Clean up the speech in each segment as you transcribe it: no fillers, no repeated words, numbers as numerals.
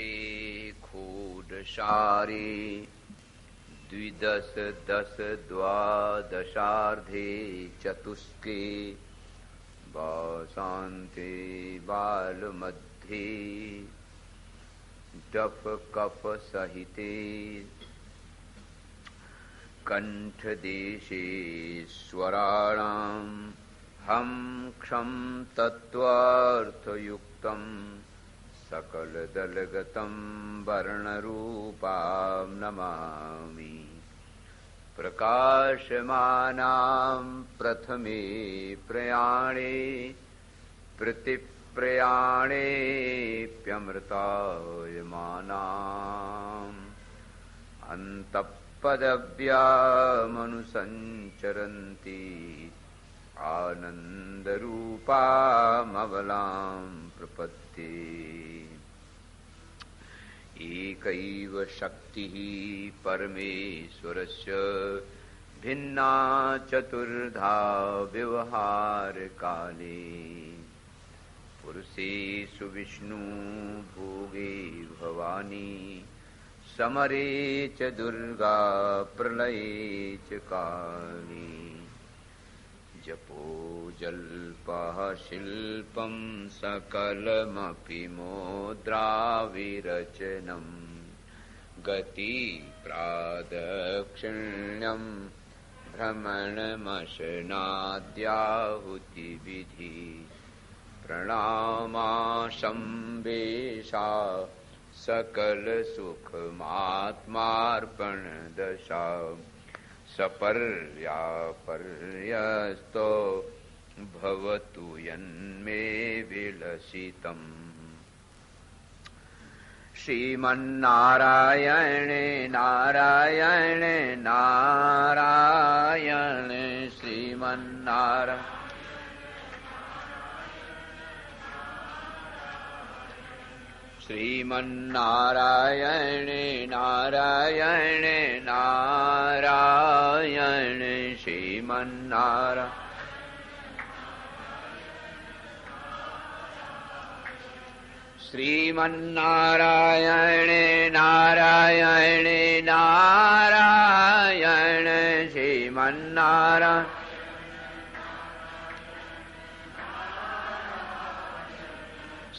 सहस्रे खूडशारे द्विदश दश द्वादशार्धे चतुष्के वासान्ते बालमध्ये डफ कफ सहिते कंठदेशे स्वराणां हम क्षं तत्त्वार्थयुक्तं सकलदलगतं वर्णरूपां नमामि। प्रकाशमानां प्रथमे प्रयाणे प्रतिप्रयाणेऽप्यमृतायमानाम् अन्तःपदव्यामनुसञ्चरन्ति आनन्दरूपामबलां प्रपद्ये। एकैव शक्तिः परमेश्वरस्य भिन्ना चतुर्धा व्यवहारकाले पुरुषेषु विष्णु भोगे भवानी समरे च दुर्गा प्रलये च काली। जपो जल्पः शिल्पं सकलमपि मुद्राविरचनं गति प्रादक्षिण्यं भ्रमणमशनाद्याहुतिविधि प्रणामाशंवेशा सकल सुखमात्मार्पणदशा सपर्यापर्यस्तो भवतु यन्मे विलसितम्। श्रीमन्नारायण नारायण नारायण श्रीमन्नारायण श्रीमन्नारायण नारायण नारायण श्रीमन्नारायण श्रीमन्नारायण नारायण नारायण श्रीमन्नारायण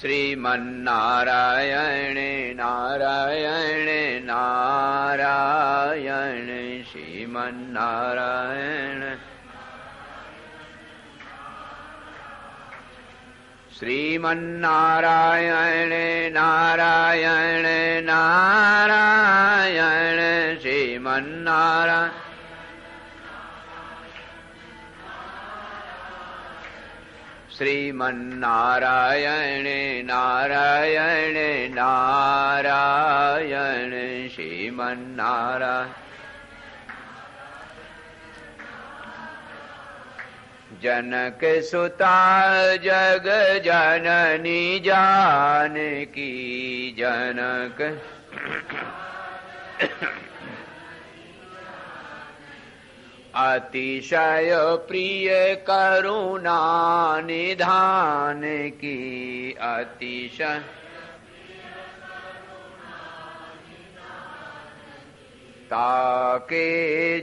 श्रीमन्नारायण नारायण नारायण श्रीमन्नारायण श्रीमन्नारायण नारायण नारायण श्रीमन्नारायण श्रीमन्नारायण नारायण नारायण श्रीमन्नारायण जनक सुता जग जननी जानकी जनक अतिशय प्रिय करुणा निधान की अतिशय ताके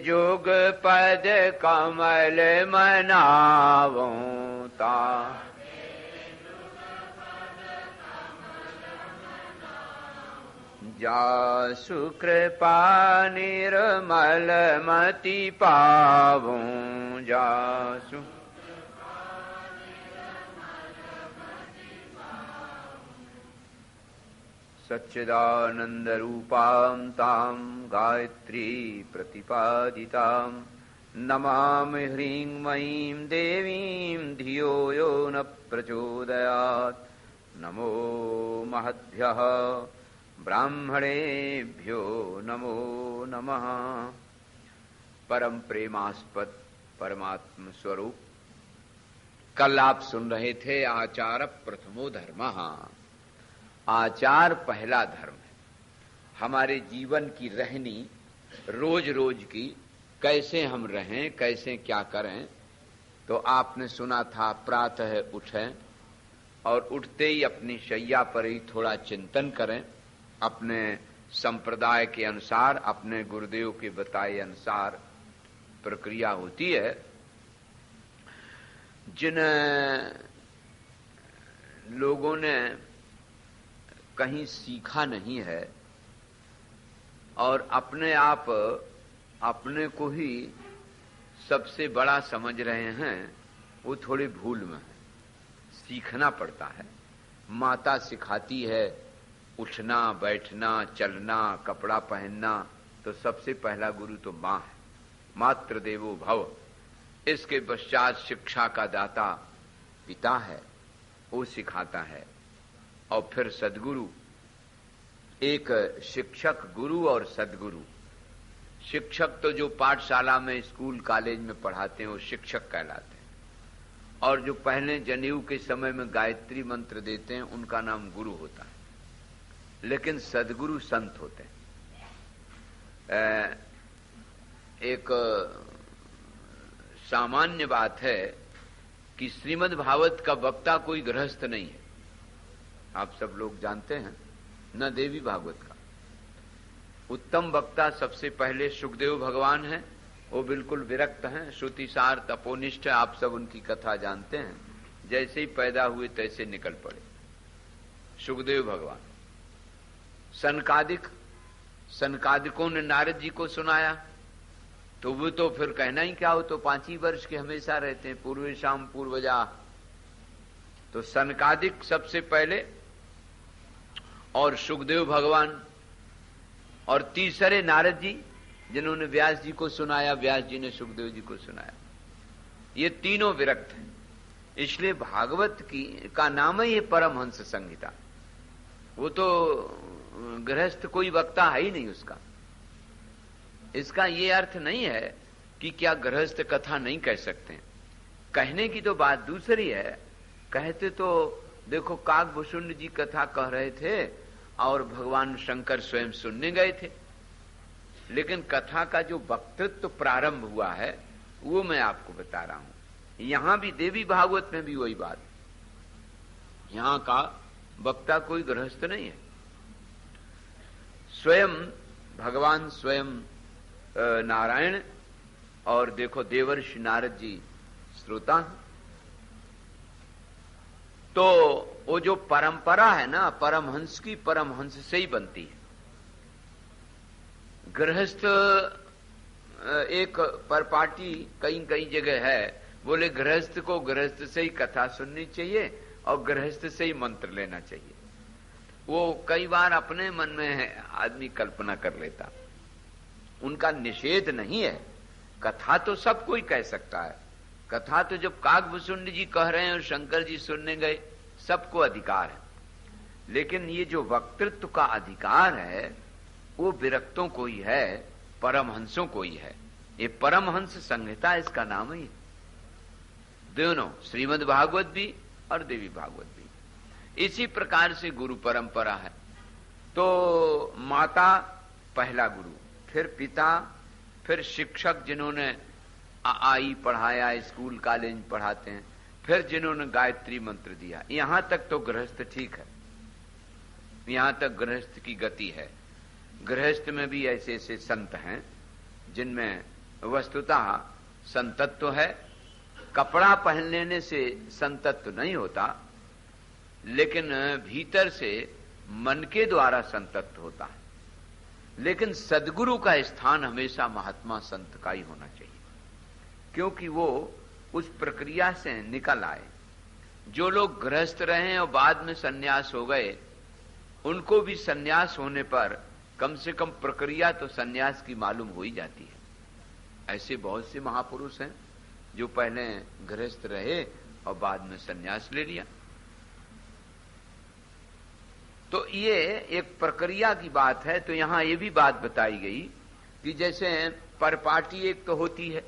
जुग पद कमल मनावों ता जासु कृपा निर्मल मति पावों जासु सच्चिदानंद रूपां तां गायत्री प्रतिपादितां नमामि ह्रीं मयीं देवीं धियो यो न प्रचोदयात्। नमो महद्भ्यः ब्राह्मणेभ्यो नमो नमः। परम प्रेमास्पद परमात्म स्वरूप, कल आप सुन रहे थे आचार प्रथमो धर्मः। आचार पहला धर्म है। हमारे जीवन की रहनी रोज रोज की कैसे हम रहें, कैसे क्या करें। तो आपने सुना था प्रातः उठें और उठते ही अपनी शैया पर ही थोड़ा चिंतन करें अपने संप्रदाय के अनुसार, अपने गुरुदेव के बताए अनुसार प्रक्रिया होती है। जिन लोगों ने कहीं सीखा नहीं है और अपने आप अपने को ही सबसे बड़ा समझ रहे हैं, वो थोड़ी भूल में है। सीखना पड़ता है। माता सिखाती है उठना, बैठना, चलना, कपड़ा पहनना, तो सबसे पहला गुरु तो माँ है। मातृ देवो भव। इसके पश्चात शिक्षा का दाता पिता है, वो सिखाता है। और फिर सद्गुरु, एक शिक्षक, गुरु और सद्गुरु। शिक्षक तो जो पाठशाला में, स्कूल कॉलेज में पढ़ाते हैं वो शिक्षक कहलाते हैं, और जो पहले जनेऊ के समय में गायत्री मंत्र देते हैं उनका नाम गुरु होता है। लेकिन सद्गुरु संत होते हैं। एक सामान्य बात है कि श्रीमद् भागवत का वक्ता कोई गृहस्थ नहीं है, आप सब लोग जानते हैं, न देवी भागवत का। उत्तम वक्ता सबसे पहले सुखदेव भगवान हैं, वो बिल्कुल विरक्त हैं, श्रुतिसार तपोनिष्ठ, आप सब उनकी कथा जानते हैं। जैसे ही पैदा हुए तैसे निकल पड़े सुखदेव भगवान। सनकादिकों ने नारद जी को सुनाया, तो वो तो फिर कहना ही क्या, हो तो 5 ही वर्ष के हमेशा रहते हैं, पूर्वेशाम पूर्वजा। तो सनकादिक सबसे पहले, और सुखदेव भगवान, और तीसरे नारद जी जिन्होंने व्यास जी को सुनाया, व्यास जी ने सुखदेव जी को सुनाया। ये तीनों विरक्त हैं। इसलिए भागवत का नाम ही है परमहंस संहिता। वो तो गृहस्थ कोई वक्ता है ही नहीं उसका। इसका ये अर्थ नहीं है कि क्या गृहस्थ कथा नहीं कह सकते हैं। कहने की तो बात दूसरी है। कहते तो देखो, काकभूषुंड जी कथा कह रहे थे और भगवान शंकर स्वयं सुनने गए थे, लेकिन कथा का जो वक्तृत्व प्रारंभ हुआ है वो मैं आपको बता रहा हूं। यहां भी देवी भागवत में भी वही बात, यहां का वक्ता कोई गृहस्थ नहीं है। स्वयं भगवान, स्वयं नारायण, और देखो देवर्षि नारद जी श्रोता। तो वो जो परंपरा है ना परमहंस की, परमहंस से ही बनती है। गृहस्थ एक परपाटी कई कई जगह है, बोले गृहस्थ को गृहस्थ से ही कथा सुननी चाहिए और गृहस्थ से ही मंत्र लेना चाहिए। वो कई बार अपने मन में है आदमी कल्पना कर लेता, उनका निषेध नहीं है। कथा तो सब कोई कह सकता है। कथा तो जब काकभूषुंड जी कह रहे हैं और शंकर जी सुनने गए, सबको अधिकार है। लेकिन ये जो वक्तृत्व का अधिकार है वो विरक्तों को ही है, परमहंसों को ही है। ये परमहंस संहिता इसका नाम ही है। दोनों, श्रीमद् भागवत भी और देवी भागवत भी। इसी प्रकार से गुरु परंपरा है। तो माता पहला गुरु, फिर पिता, फिर शिक्षक जिन्होंने आई पढ़ाया, स्कूल कॉलेज पढ़ाते हैं, फिर जिन्होंने गायत्री मंत्र दिया। यहां तक तो गृहस्थ ठीक है, यहां तक गृहस्थ की गति है। गृहस्थ में भी ऐसे ऐसे संत हैं जिनमें वस्तुतः संतत्व है। कपड़ा पहन लेने से संतत्व नहीं होता, लेकिन भीतर से मन के द्वारा संतत्व होता है। लेकिन सद्गुरु का स्थान हमेशा महात्मा संत का ही होना चाहिए, क्योंकि वो उस प्रक्रिया से निकल आए। जो लोग गृहस्थ रहे और बाद में सन्यास हो गए, उनको भी सन्यास होने पर कम से कम प्रक्रिया तो सन्यास की मालूम हो ही जाती है। ऐसे बहुत से महापुरुष हैं जो पहले गृहस्थ रहे और बाद में सन्यास ले लिया। तो ये एक प्रक्रिया की बात है। तो यहां ये भी बात बताई गई कि जैसे परपाटी एक तो होती है,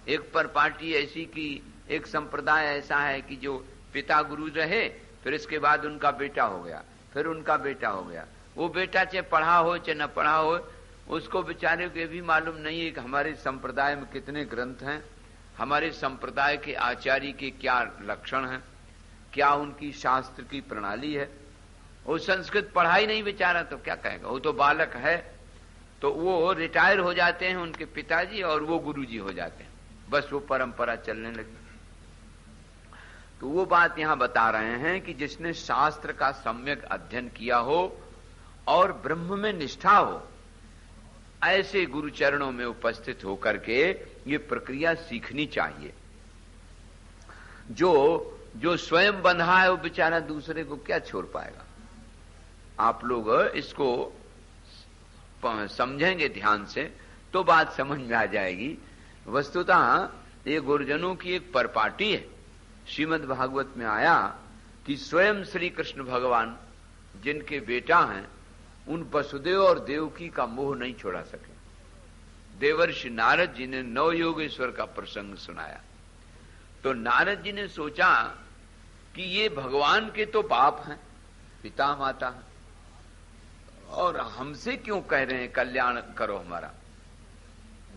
एक परपाटी ऐसी कि एक संप्रदाय ऐसा है कि जो पिता गुरु रहे, फिर इसके बाद उनका बेटा हो गया, फिर उनका बेटा हो गया। वो बेटा चाहे पढ़ा हो चाहे न पढ़ा हो, उसको बेचारे को ये भी मालूम नहीं है कि हमारे संप्रदाय में कितने ग्रंथ हैं, हमारे संप्रदाय के आचार्य के क्या लक्षण हैं, क्या उनकी शास्त्र की प्रणाली है। वो संस्कृत पढ़ा ही नहीं बेचारा, तो क्या कहेगा। वो तो बालक है, तो वो रिटायर हो जाते हैं उनके पिताजी और वो गुरुजी हो जाते हैं, बस वो परंपरा चलने लगी। तो वो बात यहां बता रहे हैं कि जिसने शास्त्र का सम्यक अध्ययन किया हो और ब्रह्म में निष्ठा हो, ऐसे गुरु चरणों में उपस्थित होकर के ये प्रक्रिया सीखनी चाहिए। जो स्वयं बंधा है वो बेचारा दूसरे को क्या छोड़ पाएगा। आप लोग इसको समझेंगे ध्यान से तो बात समझ में आ जाएगी। वस्तुतः ये गुरुजनों की एक परपाटी है। श्रीमद् भागवत में आया कि स्वयं श्री कृष्ण भगवान जिनके बेटा हैं, उन वसुदेव और देवकी का मोह नहीं छोड़ा सके। देवर्षि नारद जी ने नव योगेश्वर का प्रसंग सुनाया, तो नारद जी ने सोचा कि ये भगवान के तो बाप हैं, पिता माता हैं, और हमसे क्यों कह रहे हैं कल्याण करो हमारा।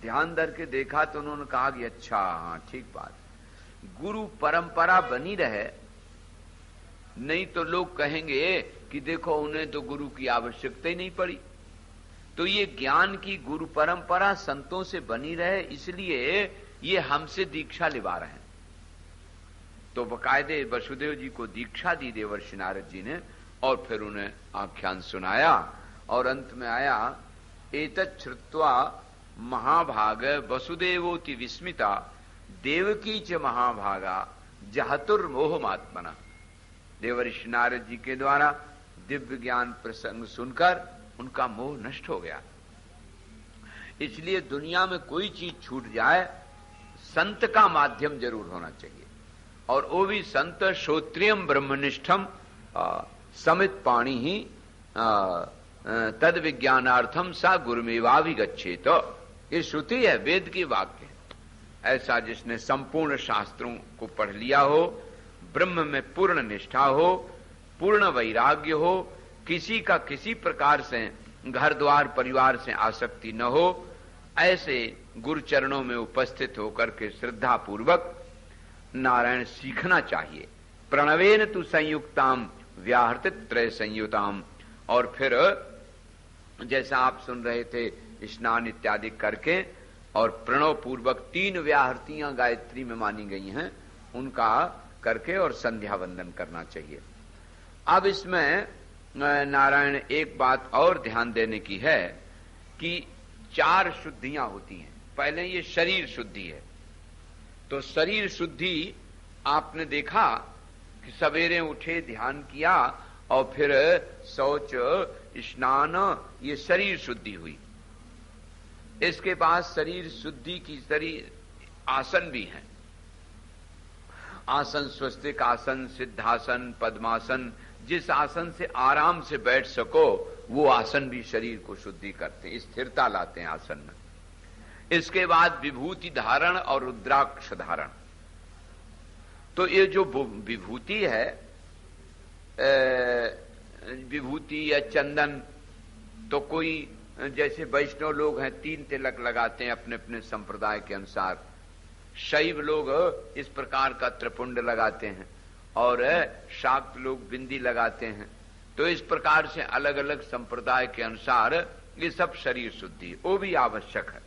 ध्यान धर के देखा तो उन्होंने कहा कि अच्छा, हाँ ठीक बात, गुरु परंपरा बनी रहे, नहीं तो लोग कहेंगे कि देखो उन्हें तो गुरु की आवश्यकता ही नहीं पड़ी। तो ये ज्ञान की गुरु परंपरा संतों से बनी रहे, इसलिए ये हमसे दीक्षा लिवा रहे हैं। तो बकायदे वसुदेव जी को दीक्षा दी देवर्षि नारद जी ने, और फिर उन्हें आख्यान सुनाया, और अंत में आया एतत् श्रुत्वा महाभाग वसुदेवोति विस्मिता देवकी च महाभागा जहतुर्मोहमात्मना। देवर्षि नारद जी के द्वारा दिव्य ज्ञान प्रसंग सुनकर उनका मोह नष्ट हो गया। इसलिए दुनिया में कोई चीज छूट जाए, संत का माध्यम जरूर होना चाहिए, और वो भी संत श्रोत्रियम ब्रह्मनिष्ठम समित पाणी ही तद विज्ञानार्थम सा गुरुमेवाभिगच्छेत। ये श्रुति है, वेद की वाक्य है। ऐसा जिसने संपूर्ण शास्त्रों को पढ़ लिया हो, ब्रह्म में पूर्ण निष्ठा हो, पूर्ण वैराग्य हो, किसी का किसी प्रकार से घर द्वार परिवार से आसक्ति न हो, ऐसे गुरु चरणों में उपस्थित होकर के श्रद्धा पूर्वक नारायण सीखना चाहिए। प्रणवेन तु संयुक्ताम व्याहृतित त्रय संयुताम। और फिर जैसा आप सुन रहे थे, स्नान इत्यादि करके और प्रणव पूर्वक 3 व्याहृतियां गायत्री में मानी गई हैं, उनका करके और संध्या वंदन करना चाहिए। अब इसमें नारायण एक बात और ध्यान देने की है कि 4 शुद्धियां होती हैं। पहले ये शरीर शुद्धि है, तो शरीर शुद्धि आपने देखा कि सवेरे उठे, ध्यान किया और फिर शौच स्नान, ये शरीर शुद्धि हुई। इसके बाद शरीर शुद्धि की शरीर आसन भी हैं। आसन स्वस्तिक आसन, सिद्धासन, पद्मासन, जिस आसन से आराम से बैठ सको वो आसन भी शरीर को शुद्धि करते हैं, स्थिरता लाते हैं आसन में। इसके बाद विभूति धारण और रुद्राक्ष धारण। तो ये जो विभूति है, विभूति या चंदन, तो कोई जैसे वैष्णव लोग हैं 3 तिलक लगाते हैं अपने अपने संप्रदाय के अनुसार, शैव लोग इस प्रकार का त्रिपुंड लगाते हैं, और शाक्त लोग बिंदी लगाते हैं। तो इस प्रकार से अलग अलग संप्रदाय के अनुसार ये सब शरीर शुद्धि, वो भी आवश्यक है।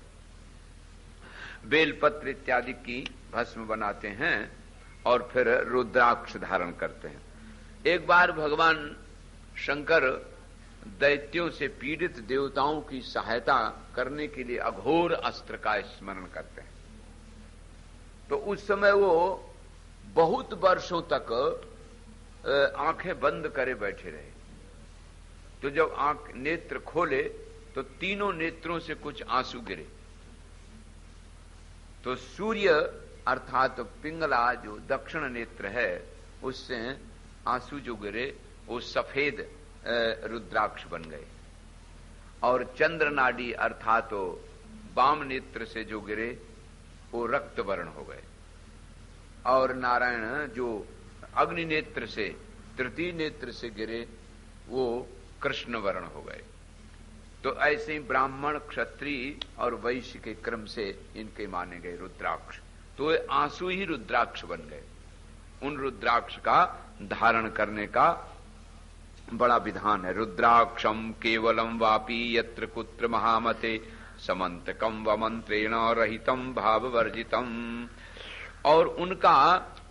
बेलपत्र इत्यादि की भस्म बनाते हैं और फिर रुद्राक्ष धारण करते हैं। एक बार भगवान शंकर दैत्यों से पीड़ित देवताओं की सहायता करने के लिए अघोर अस्त्र का स्मरण करते हैं। तो उस समय वो बहुत वर्षों तक आंखें बंद करे बैठे रहे। तो जब नेत्र खोले तो तीनों नेत्रों से कुछ आंसू गिरे। तो सूर्य अर्थात पिंगला जो दक्षिण नेत्र है, उससे आंसू जो गिरे वो सफेद रुद्राक्ष बन गए, और चंद्र नाड़ी अर्थात वाम नेत्र से जो गिरे वो रक्त वर्ण हो गए, और नारायण जो अग्नि नेत्र से, तृतीय नेत्र से गिरे वो कृष्ण वर्ण हो गए। तो ऐसे ही ब्राह्मण, क्षत्रिय और वैश्य के क्रम से इनके माने गए रुद्राक्ष। तो आंसू ही रुद्राक्ष बन गए। उन रुद्राक्ष का धारण करने का बड़ा विधान है। रुद्राक्षम केवलम वापी यत्र कुत्र महामते समंतकम व मंत्रेण रहितम भाववर्जितम। और उनका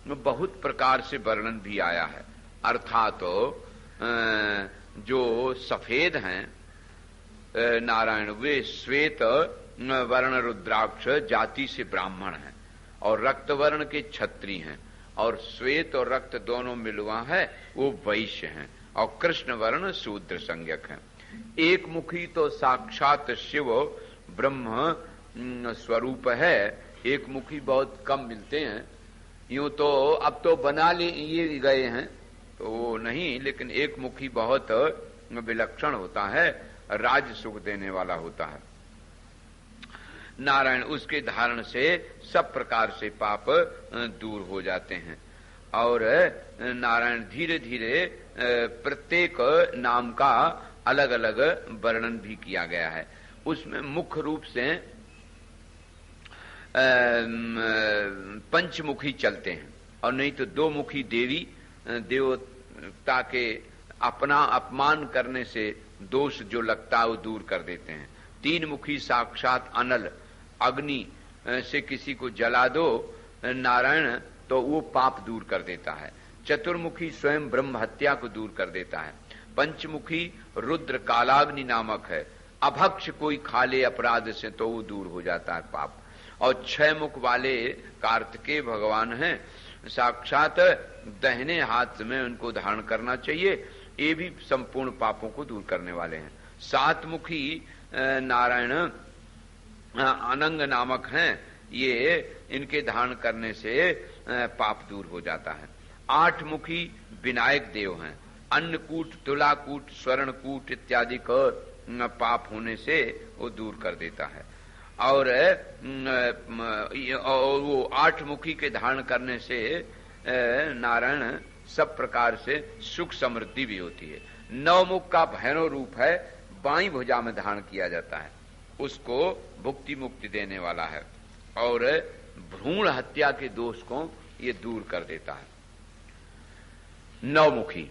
बहुत प्रकार से वर्णन भी आया है। अर्थात जो सफेद हैं नारायण, वे श्वेत वर्ण रुद्राक्ष जाति से ब्राह्मण हैं और रक्त वर्ण के क्षत्रिय हैं, और श्वेत और रक्त दोनों मिलवा है वो वैश्य हैं, और कृष्ण वर्ण शूद्र संज्ञक हैं। एक मुखी तो साक्षात शिव ब्रह्म स्वरूप है। एक मुखी बहुत कम मिलते हैं, यूं तो अब तो बना लिए गए हैं तो वो नहीं, लेकिन एक मुखी बहुत विलक्षण होता है, राज सुख देने वाला होता है। नारायण उसके धारण से सब प्रकार से पाप दूर हो जाते हैं। और नारायण धीरे धीरे प्रत्येक नाम का अलग अलग वर्णन भी किया गया है। उसमें मुख्य रूप से पंचमुखी चलते हैं, और नहीं तो दो मुखी देवी देवता के अपना अपमान करने से दोष जो लगता है वो दूर कर देते हैं। तीन मुखी साक्षात अनल अग्नि से किसी को जला दो नारायण तो वो पाप दूर कर देता है। चतुर्मुखी स्वयं ब्रह्म हत्या को दूर कर देता है। पंचमुखी रुद्र कालाग्नि नामक है, अभक्ष कोई खाले अपराध से तो वो दूर हो जाता है पाप। और छह मुख वाले कार्तिकेय भगवान हैं, साक्षात दाहिने हाथ में उनको धारण करना चाहिए, ये भी संपूर्ण पापों को दूर करने वाले हैं। सात मुखी नारायण अनंग नामक हैं, ये इनके धारण करने से पाप दूर हो जाता है। आठ मुखी विनायक देव हैं, अन्नकूट तुलाकूट स्वर्णकूट इत्यादि का पाप होने से वो दूर कर देता है। और वो आठ मुखी के धारण करने से नारायण सब प्रकार से सुख समृद्धि भी होती है। नौ मुख का भैरव रूप है, बाईं भुजा में धारण किया जाता है, उसको भुक्ति मुक्ति देने वाला है, और भ्रूण हत्या के दोष को ये दूर कर देता है। नौमुखी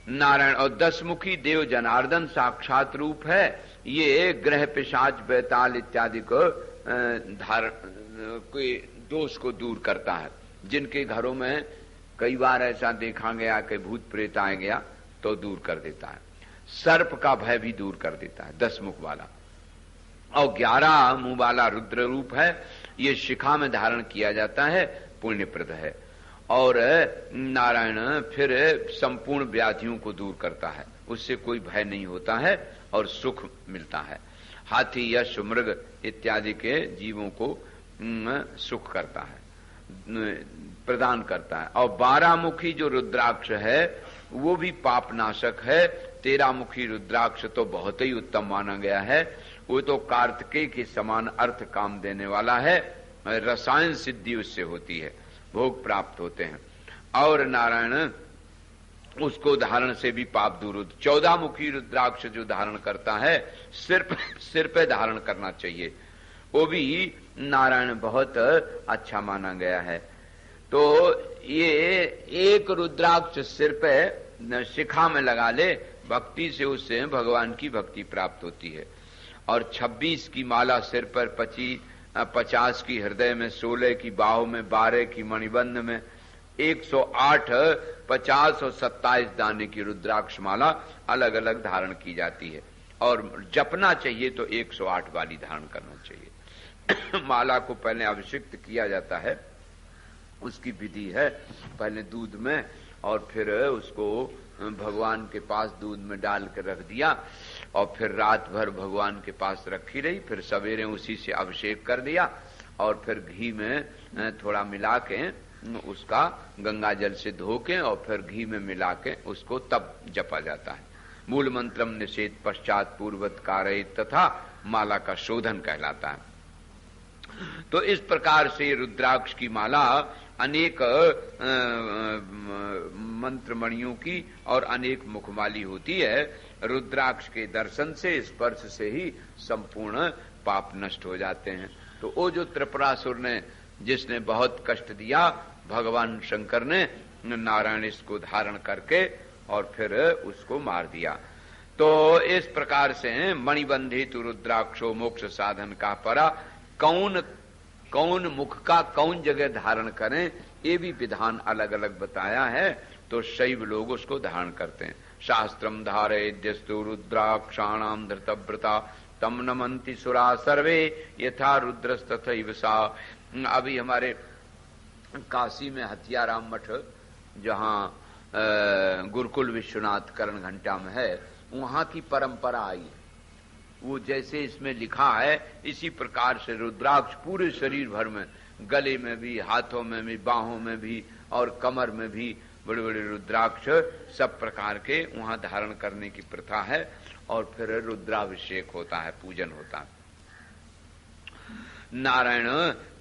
नारायण। और दसमुखी देव जनार्दन साक्षात रूप है, ये ग्रह पिशाच बैताल इत्यादि को धारण कोई दोष को दूर करता है। जिनके घरों में कई बार ऐसा देखा गया कि भूत प्रेत आ गया तो दूर कर देता है। सर्प का भय भी दूर कर देता है 10 मुख वाला। और 11 मुंह वाला रुद्र रूप है, ये शिखा में धारण किया जाता है, पुण्यप्रद है। और नारायण फिर संपूर्ण व्याधियों को दूर करता है, उससे कोई भय नहीं होता है और सुख मिलता है। हाथी यश मृग इत्यादि के जीवों को सुख करता है, प्रदान करता है। और 12 मुखी जो रुद्राक्ष है वो भी पाप नाशक है। 13 मुखी रुद्राक्ष तो बहुत ही उत्तम माना गया है, वो तो कार्तिकेय के समान अर्थ काम देने वाला है, रसायन सिद्धि उससे होती है, भोग प्राप्त होते हैं। और नारायण उसको धारण से भी पाप दूर होते। 14 मुखी रुद्राक्ष जो धारण करता है सिर पे धारण करना चाहिए, वो भी नारायण बहुत अच्छा माना गया है। तो ये एक रुद्राक्ष सिर पे शिखा में लगा ले, भक्ति से उससे भगवान की भक्ति प्राप्त होती है। और 26 की माला सिर पर, 50 की हृदय में, 16 की बाहों में, 12 की मणिबंध में, 108, 50 और 27 दाने की रुद्राक्ष माला अलग अलग धारण की जाती है। और जपना चाहिए तो 108 वाली धारण करना चाहिए। माला को पहले अभिषिक्त किया जाता है, उसकी विधि है, पहले दूध में और फिर उसको भगवान के पास दूध में डाल कर रख दिया, और फिर रात भर भगवान के पास रखी रही, फिर सवेरे उसी से अभिषेक कर दिया, और फिर घी में थोड़ा मिला के उसका गंगा जल से धो के और फिर घी में मिला के उसको तब जपा जाता है। मूल मंत्रम निषेध पश्चात पूर्वत कारयेत तथा माला का शोधन कहलाता है। तो इस प्रकार से रुद्राक्ष की माला अनेक मंत्रमणियों की और अनेक मुखमाली होती है। रुद्राक्ष के दर्शन से, स्पर्श से ही संपूर्ण पाप नष्ट हो जाते हैं। तो वो जो त्रिपुरासुर ने, जिसने बहुत कष्ट दिया, भगवान शंकर ने नारायण इसको धारण करके और फिर उसको मार दिया। तो इस प्रकार से मणिबंधित रुद्राक्षो मोक्ष साधन का परा, कौन कौन मुख का कौन जगह धारण करें, ये भी विधान अलग अलग बताया है। तो शैव लोग उसको धारण करते हैं। शास्त्रम धारयेद्यस्तु रुद्राक्षाणाम धृतव्रता तम नमन्ति सुरा सर्वे यथा रुद्रस्तथैव सा। अभी हमारे काशी में हथियाराम मठ, जहां गुरुकुल विश्वनाथ कर्ण घंटा में है, वहां की परंपरा आई है। वो जैसे इसमें लिखा है इसी प्रकार से रुद्राक्ष पूरे शरीर भर में, गले में भी, हाथों में भी, बाहों में भी और कमर में भी बड़े बड़े रुद्राक्ष सब प्रकार के वहां धारण करने की प्रथा है। और फिर रुद्राभिषेक होता है, पूजन होता है। नारायण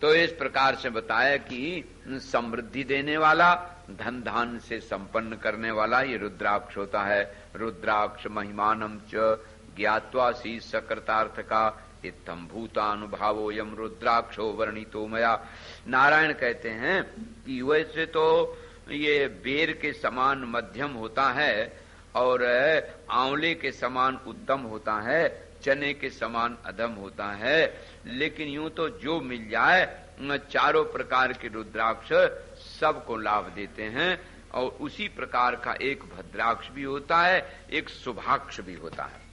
तो इस प्रकार से बताया कि समृद्धि देने वाला, धन धान से संपन्न करने वाला ये रुद्राक्ष होता है। रुद्राक्ष महिमानम च ज्ञात्वा सी सकृतार्थ का इत्थम भूतानुभावो यम रुद्राक्षो वर्णितो मया। नारायण कहते हैं कि वैसे तो ये बेर के समान मध्यम होता है और आंवले के समान उत्तम होता है, चने के समान अधम होता है, लेकिन यूं तो जो मिल जाए चारों प्रकार के रुद्राक्ष सबको लाभ देते हैं। और उसी प्रकार का एक भद्राक्ष भी होता है, एक शुभाक्ष भी होता है।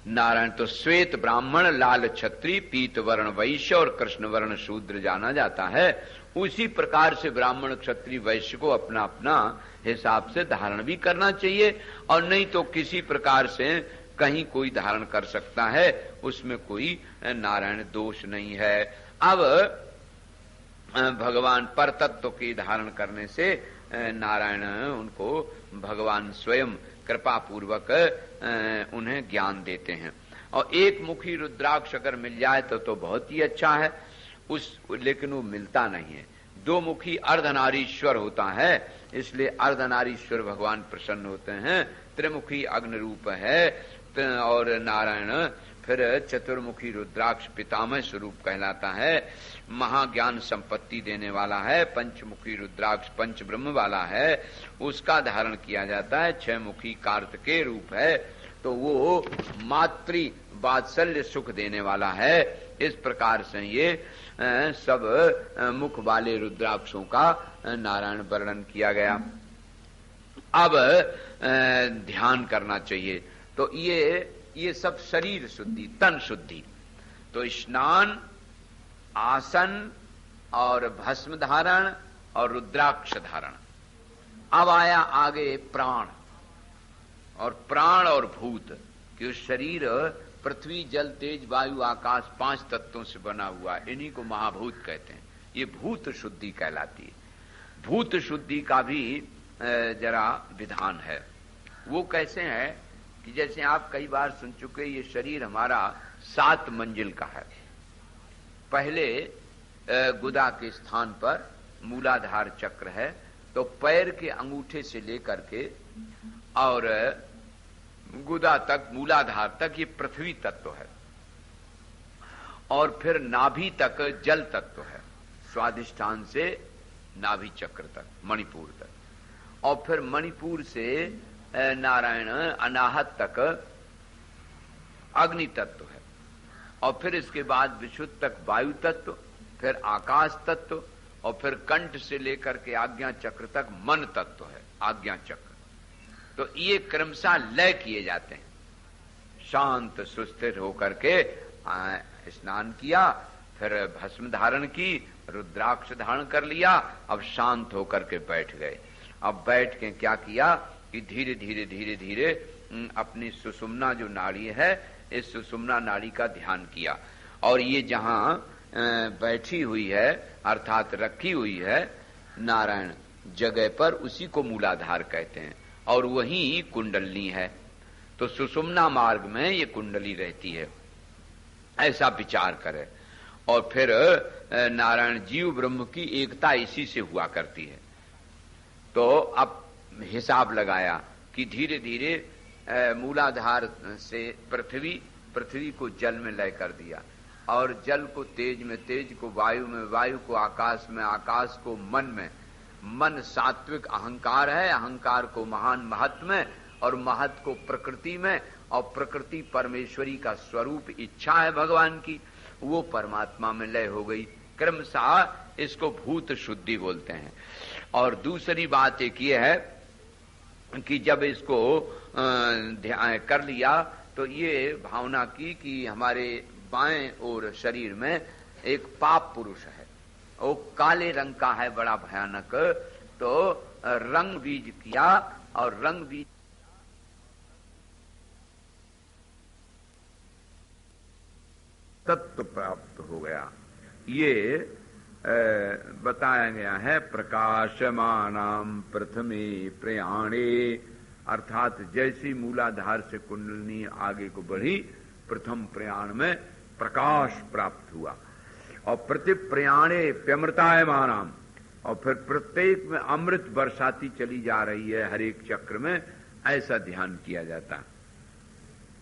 नारायण तो श्वेत ब्राह्मण, लाल क्षत्रिय, पीत वर्ण वैश्य और कृष्ण वर्ण शूद्र जाना जाता है। उसी प्रकार से ब्राह्मण क्षत्रिय वैश्य को अपना अपना हिसाब से धारण भी करना चाहिए, और नहीं तो किसी प्रकार से कहीं कोई धारण कर सकता है, उसमें कोई नारायण दोष नहीं है। अब भगवान पर तत्व की धारण करने से नारायण उनको भगवान स्वयं कृपा पूर्वक उन्हें ज्ञान देते हैं। और एक मुखी रुद्राक्ष अगर मिल जाए तो बहुत ही अच्छा है, लेकिन वो मिलता नहीं है। दो मुखी अर्धनारीश्वर होता है, इसलिए अर्धनारीश्वर भगवान प्रसन्न होते हैं। त्रिमुखी अग्नि रूप है और नारायण फिर चतुर्मुखी रुद्राक्ष पितामह स्वरूप कहलाता है, महाज्ञान संपत्ति देने वाला है। पंचमुखी रुद्राक्ष पंच ब्रह्म वाला है, उसका धारण किया जाता है। छह मुखी कार्तिकेय रूप है, तो वो मातृ वात्सल्य सुख देने वाला है। इस प्रकार से ये सब मुख वाले रुद्राक्षों का नारायण वर्णन किया गया। अब ध्यान करना चाहिए। तो ये सब शरीर शुद्धि, तन शुद्धि। तो स्नान, आसन और भस्म धारण और रुद्राक्ष धारण। अब आया आगे प्राण, और प्राण और भूत कि शरीर पृथ्वी जल तेज वायु आकाश 5 तत्वों से बना हुआ, इन्हीं को महाभूत कहते हैं। ये भूत शुद्धि कहलाती है। भूत शुद्धि का भी जरा विधान है। वो कैसे है कि जैसे आप कई बार सुन चुके, ये शरीर हमारा 7 मंजिल का है। पहले गुदा के स्थान पर मूलाधार चक्र है, तो पैर के अंगूठे से लेकर के और गुदा तक, मूलाधार तक ये पृथ्वी तत्व है, और फिर नाभि तक जल तत्व है, स्वादिष्ठान से नाभि चक्र तक, मणिपुर तक, और फिर मणिपुर से नारायण अनाहत तक अग्नि तत्व है, और फिर इसके बाद विशुद्ध तक वायु तत्व, फिर आकाश तत्व, और फिर कंठ से लेकर के आज्ञा चक्र तक मन तत्व है, आज्ञा चक्र। तो ये क्रमशः लय किए जाते हैं। शांत सुस्थिर होकर के स्नान किया, फिर भस्म धारण की, रुद्राक्ष धारण कर लिया, अब शांत होकर के बैठ गए। अब बैठ के क्या किया कि धीरे धीरे धीरे धीरे अपनी सुषुम्ना जो नाड़ी है, इस सुषुम्ना नाड़ी का ध्यान किया। और ये जहां बैठी हुई है अर्थात रखी हुई है नारायण जगह पर, उसी को मूलाधार कहते हैं, और वही कुंडली है। तो सुषुम्ना मार्ग में ये कुंडली रहती है, ऐसा विचार करे। और फिर नारायण जीव ब्रह्म की एकता इसी से हुआ करती है। तो अब हिसाब लगाया कि धीरे धीरे मूलाधार से पृथ्वी को जल में लय कर दिया, और जल को तेज में, तेज को वायु में, वायु को आकाश में, आकाश को मन में, मन सात्विक अहंकार है, अहंकार को महान महत्व में और महत्व को प्रकृति में, और प्रकृति परमेश्वरी का स्वरूप इच्छा है भगवान की, वो परमात्मा में लय हो गई। क्रमशः इसको भूत शुद्धि बोलते हैं। और दूसरी बात एक ये है कि जब इसको ध्यान कर लिया तो ये भावना की कि हमारे बाएं ओर शरीर में एक पाप पुरुष है, वो काले रंग का है, बड़ा भयानक। तो रंग बीज किया और रंग बीज तत्व प्राप्त हो गया। ये बताया गया है प्रकाशमानाम प्रथमे प्रयाणे, अर्थात जैसी मूलाधार से कुंडलिनी आगे को बढ़ी, प्रथम प्रयाण में प्रकाश प्राप्त हुआ। और प्रति प्रयाणे प्यमृतायमानाम, और फिर प्रत्येक में अमृत बरसाती चली जा रही है हर एक चक्र में, ऐसा ध्यान किया जाता।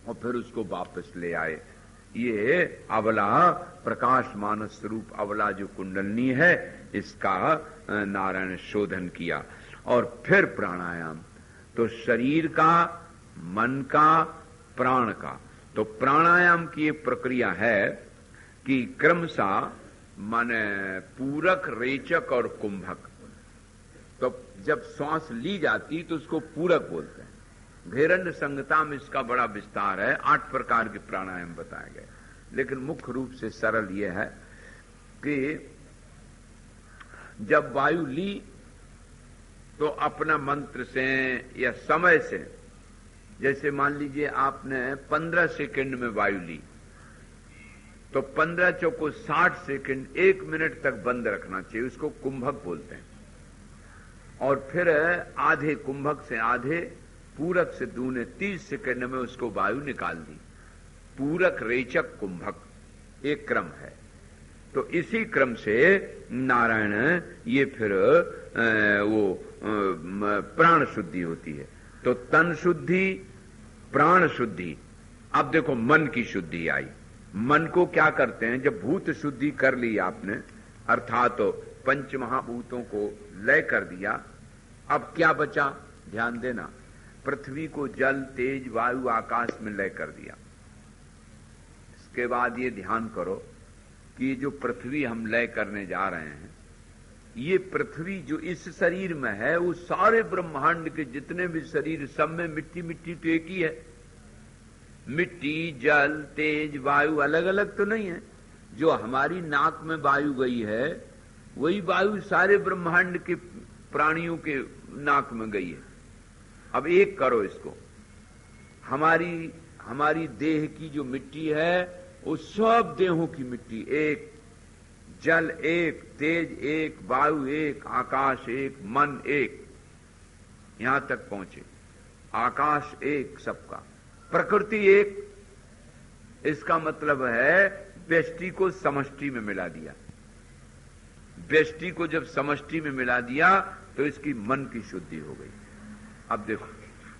और फिर उसको वापस ले आए। ये अबला प्रकाश मानस स्वरूप अबला जो कुंडलनी है, इसका नारायण शोधन किया। और फिर प्राणायाम, तो शरीर का, मन का, प्राण का। तो प्राणायाम की एक प्रक्रिया है कि क्रमशः मन पूरक, रेचक और कुंभक। तो जब श्वास ली जाती तो उसको पूरक बोलते हैं। भेरण्य संहिता में इसका बड़ा विस्तार है, 8 प्रकार के प्राणायाम बताए गए, लेकिन मुख्य रूप से सरल यह है कि जब वायु ली तो अपना मंत्र से या समय से, जैसे मान लीजिए आपने 15 सेकंड में वायु ली, तो 15 चौको 60 सेकंड, 1 मिनट तक बंद रखना चाहिए, उसको कुंभक बोलते हैं। और फिर आधे कुंभक से आधे, पूरक से दूने 30 सेकंड में उसको वायु निकाल दी। पूरक, रेचक, कुंभक एक क्रम है। तो इसी क्रम से नारायण ये फिर वो प्राण शुद्धि होती है। तो तन शुद्धि, प्राण शुद्धि। अब देखो मन की शुद्धि आई। मन को क्या करते हैं, जब भूत शुद्धि कर ली आपने, अर्थात तो पंच महाभूतों को लय कर दिया, अब क्या बचा, ध्यान देना, पृथ्वी को जल, तेज, वायु, आकाश में लय कर दिया। इसके बाद ये ध्यान करो कि जो पृथ्वी हम लय करने जा रहे हैं, ये पृथ्वी जो इस शरीर में है, वो सारे ब्रह्मांड के जितने भी शरीर, सब में मिट्टी मिट्टी तो एक ही है। मिट्टी, जल, तेज, वायु अलग अलग तो नहीं है। जो हमारी नाक में वायु गई है, वही वायु सारे ब्रह्मांड के प्राणियों के नाक में गई है। अब एक करो इसको, हमारी देह की जो मिट्टी है, वो सब देहों की मिट्टी एक, जल एक, तेज एक, वायु एक, आकाश एक, मन एक, यहां तक पहुंचे। आकाश एक सबका, प्रकृति एक। इसका मतलब है व्यष्टि को समष्टि में मिला दिया। व्यष्टि को जब समष्टि में मिला दिया तो इसकी मन की शुद्धि हो गई। अब देखो,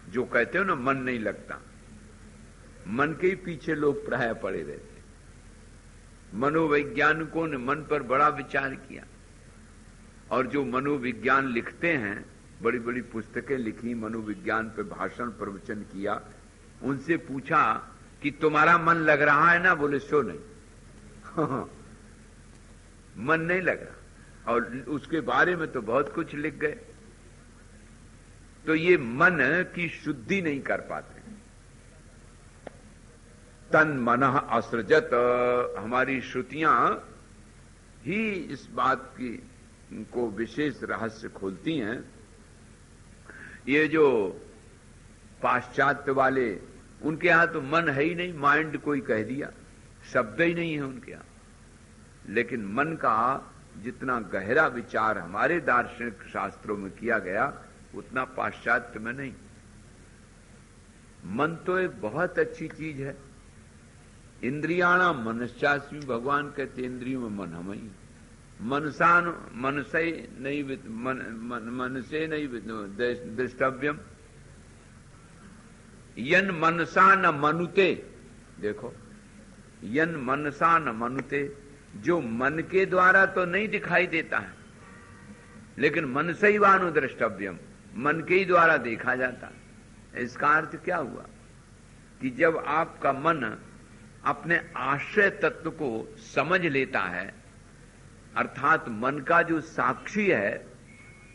जो कहते हो ना मन नहीं लगता, मन के ही पीछे लोग प्राय पड़े रहते। मनोवैज्ञानिकों ने मन पर बड़ा विचार किया, और जो मनोविज्ञान लिखते हैं, बड़ी बड़ी पुस्तकें लिखी, मनोविज्ञान पे भाषण प्रवचन किया, उनसे पूछा कि तुम्हारा मन लग रहा है ना? बोले सो नहीं। मन नहीं लग रहा, और उसके बारे में तो बहुत कुछ लिख गए। तो ये मन की शुद्धि नहीं कर पाते। तन मनः असृजत, हमारी श्रुतियां ही इस बात की को विशेष रहस्य खोलती हैं। ये जो पाश्चात्य वाले, उनके यहां तो मन है ही नहीं, माइंड कोई कह दिया, शब्द ही नहीं है उनके यहां। लेकिन मन का जितना गहरा विचार हमारे दार्शनिक शास्त्रों में किया गया, उतना पाश्चात्य में नहीं। मन तो एक बहुत अच्छी चीज है। इंद्रियाणा मनश्चास्मि, भगवान कहते इंद्रियों में मन हम ही। मनसान मनसे नहीं मनसे नहीं द्रष्टव्यम, यन मनसा न मनुते। देखो, यन मनसा न मनुते, जो मन के द्वारा तो नहीं दिखाई देता है, लेकिन मन से ही वानुद्रष्टव्यम, मन के ही द्वारा देखा जाता। इसका अर्थ क्या हुआ कि जब आपका मन अपने आश्रय तत्व को समझ लेता है, अर्थात मन का जो साक्षी है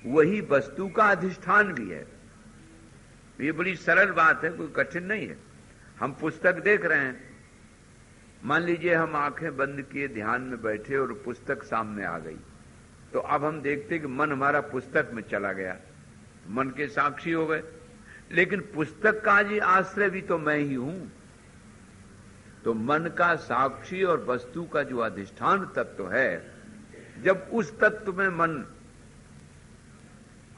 वही वस्तु का अधिष्ठान भी है। ये बड़ी सरल बात है, कोई कठिन नहीं है। हम पुस्तक देख रहे हैं, मान लीजिए हम आंखें बंद किए ध्यान में बैठे और पुस्तक सामने आ गई, तो अब हम देखते कि मन हमारा पुस्तक में चला गया, मन के साक्षी हो गए। लेकिन पुस्तक का जी आश्रय भी तो मैं ही हूं। तो मन का साक्षी और वस्तु का जो अधिष्ठान तत्व है, जब उस तत्व में मन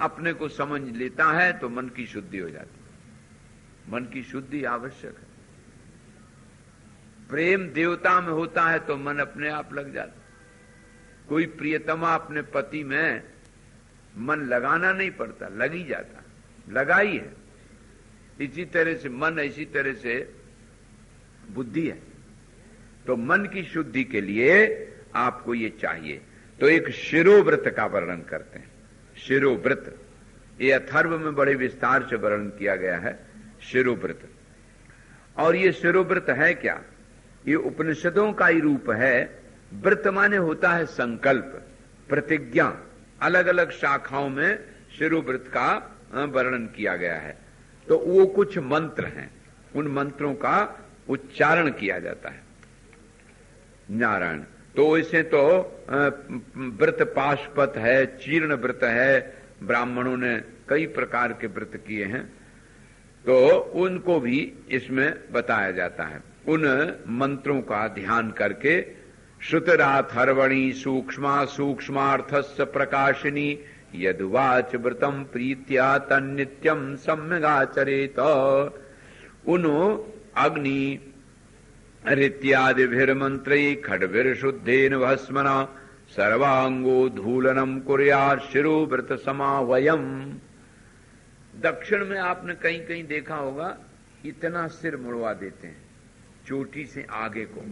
अपने को समझ लेता है तो मन की शुद्धि हो जाती है। मन की शुद्धि आवश्यक है। प्रेम देवता में होता है तो मन अपने आप लग जाता। कोई प्रियतमा अपने पति में मन लगाना नहीं पड़ता, लग ही जाता, लगा ही है। इसी तरह से मन, इसी तरह से बुद्धि है। तो मन की शुद्धि के लिए आपको ये चाहिए। तो एक शिरोव्रत का वर्णन करते हैं। शिरोव्रत, ये अथर्व में बड़े विस्तार से वर्णन किया गया है शिरोव्रत। और ये शिरोव्रत है क्या? ये उपनिषदों का ही रूप है। व्रत माने होता है संकल्प, प्रतिज्ञा। अलग अलग शाखाओं में शिरोव्रत का वर्णन किया गया है। तो वो कुछ मंत्र हैं, उन मंत्रों का उच्चारण किया जाता है। नारायण, तो इसे तो व्रत पाशुपत है, चीर्ण व्रत है, ब्राह्मणों ने कई प्रकार के व्रत किए हैं, तो उनको भी इसमें बताया जाता है। उन मंत्रों का ध्यान करके श्रुतराथर्वणि सूक्ष्मा सूक्ष्मार्थस्य प्रकाशिनी यदुवाच व्रतम प्रीत्या तन्नित्यम सम्यगाचरेत। उन अग्नि ऋत्यादिभिर्मंत्रै खड्भिर्शुद्धेन भस्मना सर्वांगोधूलनम कुर्यात् शिरोव्रत समावयम। दक्षिण में आपने कहीं कहीं देखा होगा, इतना सिर मुड़वा देते हैं चोटी से आगे को,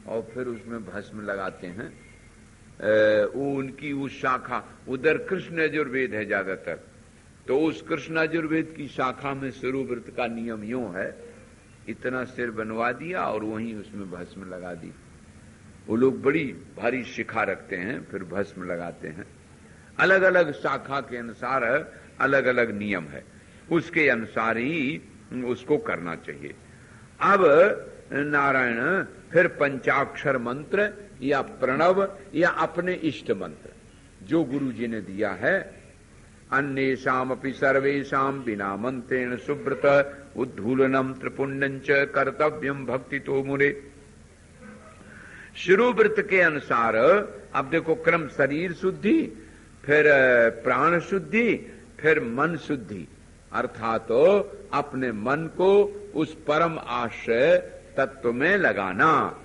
और फिर उसमें भस्म लगाते हैं। वो उनकी उस शाखा, उधर कृष्ण यजुर्वेद है ज्यादातर, तो उस कृष्ण यजुर्वेद की शाखा में शिरोव्रत का नियम यूं है, इतना सिर बनवा दिया और वहीं उसमें भस्म लगा दी। वो लोग बड़ी भारी शिखा रखते हैं, फिर भस्म लगाते हैं। अलग अलग शाखा के अनुसार अलग अलग नियम है, उसके अनुसार ही उसको करना चाहिए। अब नारायण फिर पंचाक्षर मंत्र या प्रणव या अपने इष्ट मंत्र जो गुरु जी ने दिया है, अन्येषाम अपि सर्वेषाम बिना मंत्रेण सुव्रत उद्धूलनम त्रिपुण्यं च कर्तव्यम भक्ति तो मुरे। शिरोव्रत के अनुसार अब देखो क्रम, शरीर शुद्धि, फिर प्राण शुद्धि, फिर मन शुद्धि, अर्थात तो अपने मन को उस परम आश्रय तत्व में लगाना।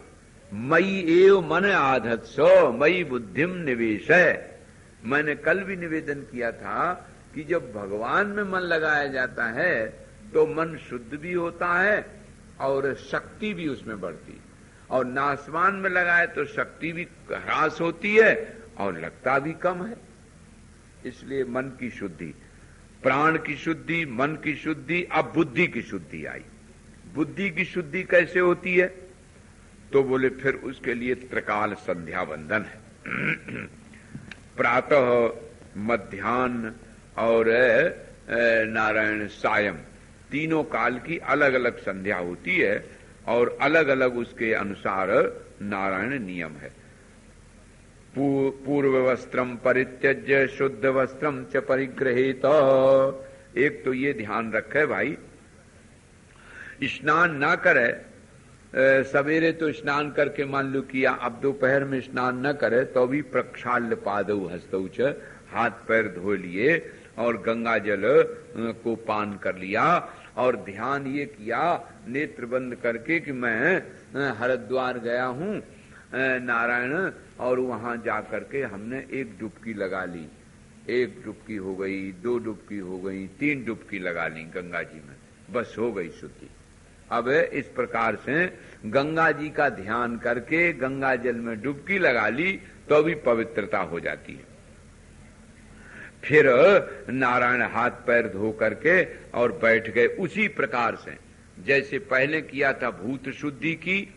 मयि एव मन आधत्सो मयि बुद्धिम निवेशय। मैंने कल भी निवेदन किया था कि जब भगवान में मन लगाया जाता है तो मन शुद्ध भी होता है और शक्ति भी उसमें बढ़ती है, और नासवान में लगाए तो शक्ति भी ह्रास होती है और लगता भी कम है। इसलिए मन की शुद्धि, प्राण की शुद्धि, मन की शुद्धि, अब बुद्धि की शुद्धि आई। बुद्धि की शुद्धि कैसे होती है? तो बोले फिर उसके लिए त्रिकाल संध्या वंदन है। प्रातः, मध्याह्न और नारायण सायं, तीनों काल की अलग अलग संध्या होती है और अलग अलग उसके अनुसार नारायण नियम है। पूर्व वस्त्रम परित्यज्य शुद्ध वस्त्रम च परिग्रहेत। एक तो ये ध्यान रखे भाई, स्नान ना करे, सवेरे तो स्नान करके मान लो किया, अब दोपहर में स्नान न करे तो भी प्रक्षाल्य पादौ हस्तौ च, हाथ पैर धो लिए और गंगा जल को पान कर लिया और ध्यान ये किया नेत्र बंद करके कि मैं हरिद्वार गया हूं नारायण, और वहां जा करके हमने एक डुबकी लगा ली, एक डुबकी हो गई, दो डुबकी हो गई, 3 डुबकी लगा ली गंगा जी में, बस हो गई शुद्धि। अब इस प्रकार से गंगा जी का ध्यान करके गंगा जल में डुबकी लगा ली तो भी पवित्रता हो जाती है। फिर नारायण हाथ पैर धो करके और बैठ गए उसी प्रकार से जैसे पहले किया था। भूत शुद्धि की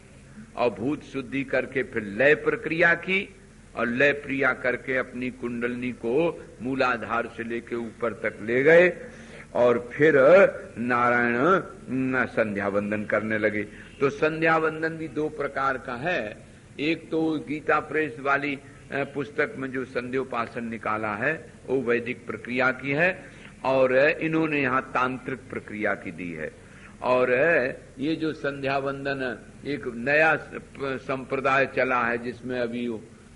और भूत शुद्धि करके फिर लय प्रक्रिया की और लय क्रिया करके अपनी कुंडलनी को मूलाधार से लेके ऊपर तक ले गए और फिर नारायण संध्या वंदन करने लगे। तो संध्या वंदन भी दो प्रकार का है। एक तो गीता प्रेस वाली पुस्तक में जो संध्योपासन निकाला है वो वैदिक प्रक्रिया की है और इन्होंने यहाँ तांत्रिक प्रक्रिया की दी है। और ये जो संध्या वंदन एक नया संप्रदाय चला है जिसमें अभी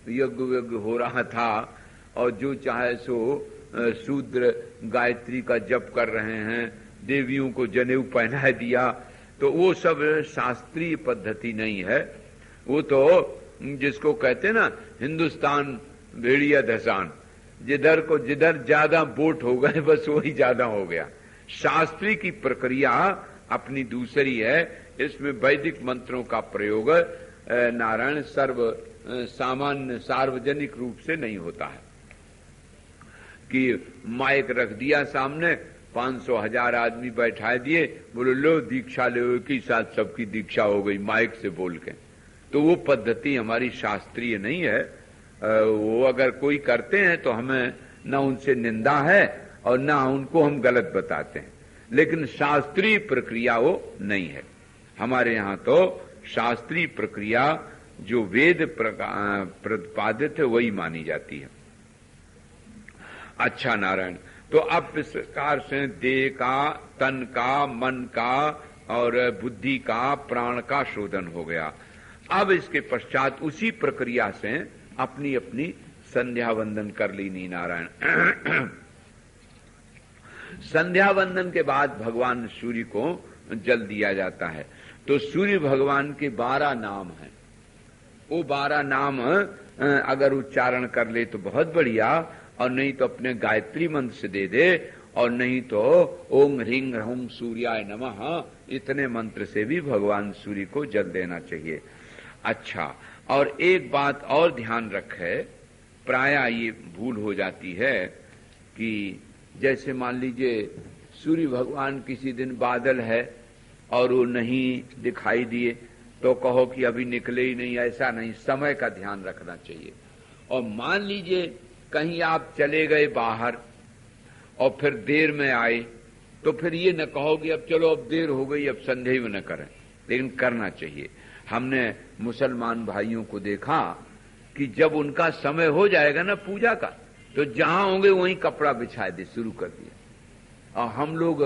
यज्ञ हो रहा था और जो चाहे सो शूद्र गायत्री का जप कर रहे हैं, देवियों को जनेऊ पहना दिया, तो वो सब शास्त्रीय पद्धति नहीं है। वो तो जिसको कहते ना हिंदुस्तान भेड़िया धसान, जिधर ज्यादा वोट हो गए बस वही ज्यादा हो गया। शास्त्री की प्रक्रिया अपनी दूसरी है। इसमें वैदिक मंत्रों का प्रयोग नारायण सामान्य सार्वजनिक रूप से नहीं होता है कि माइक रख दिया सामने, 500,000 आदमी बैठा दिए, बोलो लो दीक्षा लो, एक ही साथ सबकी दीक्षा हो गई माइक से बोल के। तो वो पद्धति हमारी शास्त्रीय नहीं है। वो अगर कोई करते हैं तो हमें न उनसे निंदा है और न उनको हम गलत बताते हैं, लेकिन शास्त्रीय प्रक्रिया वो नहीं है। हमारे यहाँ तो शास्त्रीय प्रक्रिया जो वेद प्रतिपादित है वही मानी जाती है। अच्छा नारायण, तो अब इस प्रकार से देह का, तन का, मन का और बुद्धि का, प्राण का शोधन हो गया। अब इसके पश्चात उसी प्रक्रिया से अपनी अपनी संध्या वंदन कर ली नी नारायण। संध्या वंदन के बाद भगवान सूर्य को जल दिया जाता है। तो सूर्य भगवान के 12 नाम हैं। वो 12 नाम अगर उच्चारण कर ले तो बहुत बढ़िया, और नहीं तो अपने गायत्री मंत्र से दे दे, और नहीं तो ओम ह्रीं ह्रौं सूर्याय नमः, इतने मंत्र से भी भगवान सूर्य को जल देना चाहिए। अच्छा, और एक बात और ध्यान रखे, प्रायः ये भूल हो जाती है कि जैसे मान लीजिए सूर्य भगवान किसी दिन बादल है और वो नहीं दिखाई दिए तो कहो कि अभी निकले ही नहीं, ऐसा नहीं, समय का ध्यान रखना चाहिए। और मान लीजिए कहीं आप चले गए बाहर और फिर देर में आए तो फिर ये न कहो कि अब चलो अब देर हो गई अब संध्या ही न करें, लेकिन करना चाहिए। हमने मुसलमान भाइयों को देखा कि जब उनका समय हो जाएगा ना पूजा का, तो जहां होंगे वहीं कपड़ा बिछा दे शुरू कर दिया, और हम लोग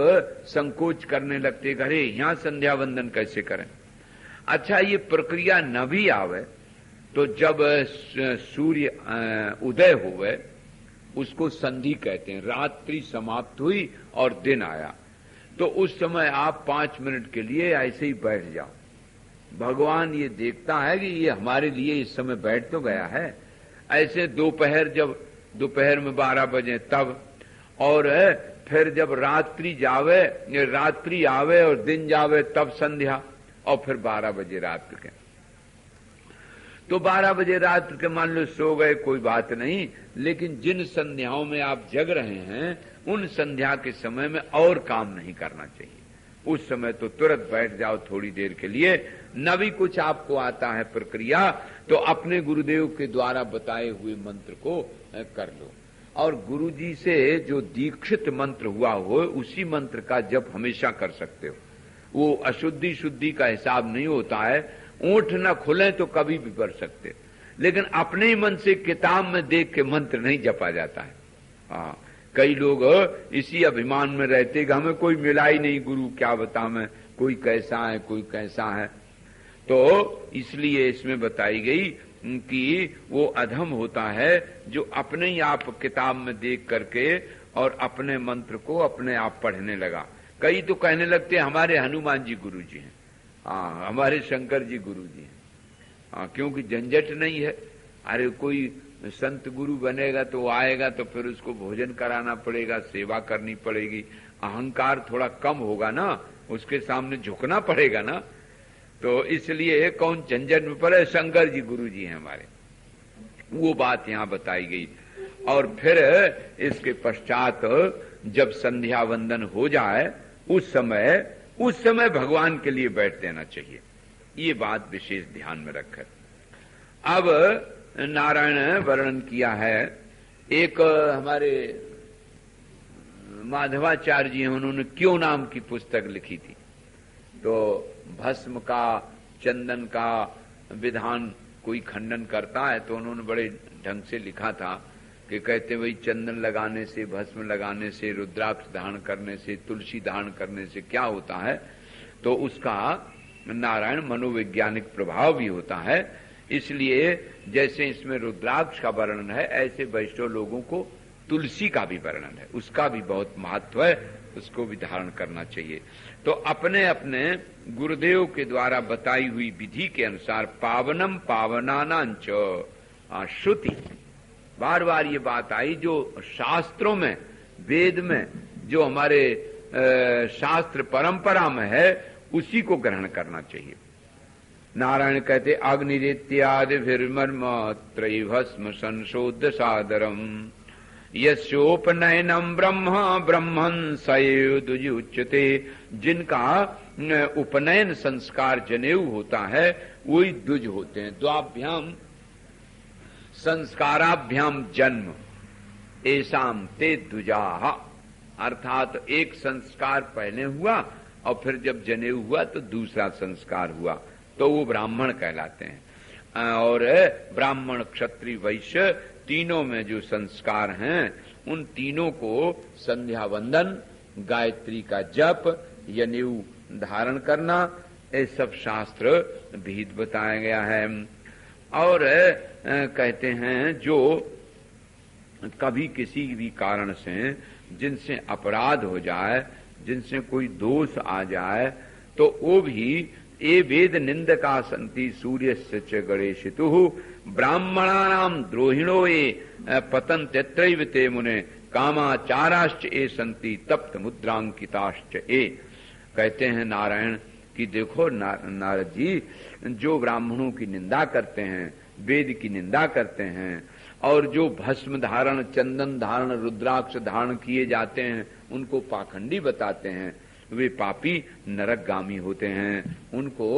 संकोच करने लगते, अरे यहां संध्या वंदन कैसे करें। अच्छा, ये प्रक्रिया न भी आवे तो जब सूर्य उदय हुए उसको संधि कहते हैं। रात्रि समाप्त हुई और दिन आया तो उस समय आप 5 मिनट के लिए ऐसे ही बैठ जाओ। भगवान ये देखता है कि ये हमारे लिए इस समय बैठ तो गया है। ऐसे दोपहर, जब दोपहर में 12 बजे तब, और फिर जब रात्रि आवे और दिन जावे तब संध्या, और फिर 12 बजे रात के। तो 12 बजे रात के मान लो सो गए, कोई बात नहीं, लेकिन जिन संध्याओं में आप जग रहे हैं उन संध्या के समय में और काम नहीं करना चाहिए। उस समय तो तुरंत बैठ जाओ थोड़ी देर के लिए। न भी कुछ आपको आता है प्रक्रिया तो अपने गुरुदेव के द्वारा बताए हुए मंत्र को कर लो, और गुरुजी से जो दीक्षित मंत्र हुआ हो उसी मंत्र का जप हमेशा कर सकते हो। वो अशुद्धि शुद्धि का हिसाब नहीं होता है। ऊंट न खुले तो कभी भी पढ़ सकते, लेकिन अपने ही मन से किताब में देख के मंत्र नहीं जपा जाता है। हाँ, कई लोग इसी अभिमान में रहते कि हमें कोई मिला ही नहीं गुरु, क्या बता मैं, कोई कैसा है कोई कैसा है। तो इसलिए इसमें बताई गई कि वो अधम होता है जो अपने ही आप किताब में देख करके और अपने मंत्र को अपने आप पढ़ने लगा। कई तो कहने लगते हमारे हनुमान जी गुरु जी हैं, हाँ हमारे शंकर जी गुरु जी हैं, हाँ, क्योंकि झंझट नहीं है। अरे कोई संत गुरु बनेगा तो आएगा तो फिर उसको भोजन कराना पड़ेगा, सेवा करनी पड़ेगी, अहंकार थोड़ा कम होगा ना, उसके सामने झुकना पड़ेगा ना। तो इसलिए कौन झंझट में पड़े, शंकर जी गुरु जी हैं हमारे, वो बात यहाँ बताई गई। और फिर इसके पश्चात जब संध्या वंदन हो जाए उस समय भगवान के लिए बैठ देना चाहिए। ये बात विशेष ध्यान में रखें। अब नारायण वर्णन किया है। एक हमारे माधवाचार्य जी हैं, उन्होंने क्यों नाम की पुस्तक लिखी थी। तो भस्म का चंदन का विधान कोई खंडन करता है तो उन्होंने बड़े ढंग से लिखा था कि कहते वही चंदन लगाने से, भस्म लगाने से, रुद्राक्ष धारण करने से, तुलसी धारण करने से क्या होता है, तो उसका नारायण मनोवैज्ञानिक प्रभाव भी होता है। इसलिए जैसे इसमें रुद्राक्ष का वर्णन है, ऐसे वैष्णव लोगों को तुलसी का भी वर्णन है, उसका भी बहुत महत्व है, उसको भी धारण करना चाहिए। तो अपने अपने गुरुदेव के द्वारा बताई हुई विधि के अनुसार पावनम पावनानांच श्रुति, बार बार ये बात आई जो शास्त्रों में, वेद में, जो हमारे शास्त्र परंपरा में है उसी को ग्रहण करना चाहिए। नारायण कहते अग्निरित्यादि भिर्मर्मत्रयी भस्म संशोध्य सादरम यस्योपनयनम ब्रह्म ब्रह्मन् सएव दुजुच्यते। जिनका उपनयन संस्कार जनेऊ होता है वही दुज होते हैं। द्वाभ्याम संस्काराभ्याम जन्म ऐसाम ते दुजाह, अर्थात एक संस्कार पहले हुआ और फिर जब जनेऊ हुआ तो दूसरा संस्कार हुआ तो वो ब्राह्मण कहलाते हैं। और ब्राह्मण क्षत्रिय वैश्य तीनों में जो संस्कार हैं उन तीनों को संध्या वंदन, गायत्री का जप, जनेऊ धारण करना, ये सब शास्त्र विहित बताया गया है। और कहते हैं जो कभी किसी भी कारण से जिनसे अपराध हो जाए, जिनसे कोई दोष आ जाए, तो वो भी ये वेद निंदका संति सूर्य च गणेशितु ब्राह्मणानाम द्रोहिणो ये पतन तत्रैव ते मुने कामाचाराश्च ए संति तप्त मुद्रांकिताश्च ए। कहते हैं नारायण कि देखो नारद जी, जो ब्राह्मणों की निंदा करते हैं, वेद की निंदा करते हैं, और जो भस्म धारण, चंदन धारण, रुद्राक्ष धारण किए जाते हैं उनको पाखंडी बताते हैं, वे पापी नरकगामी होते हैं। उनको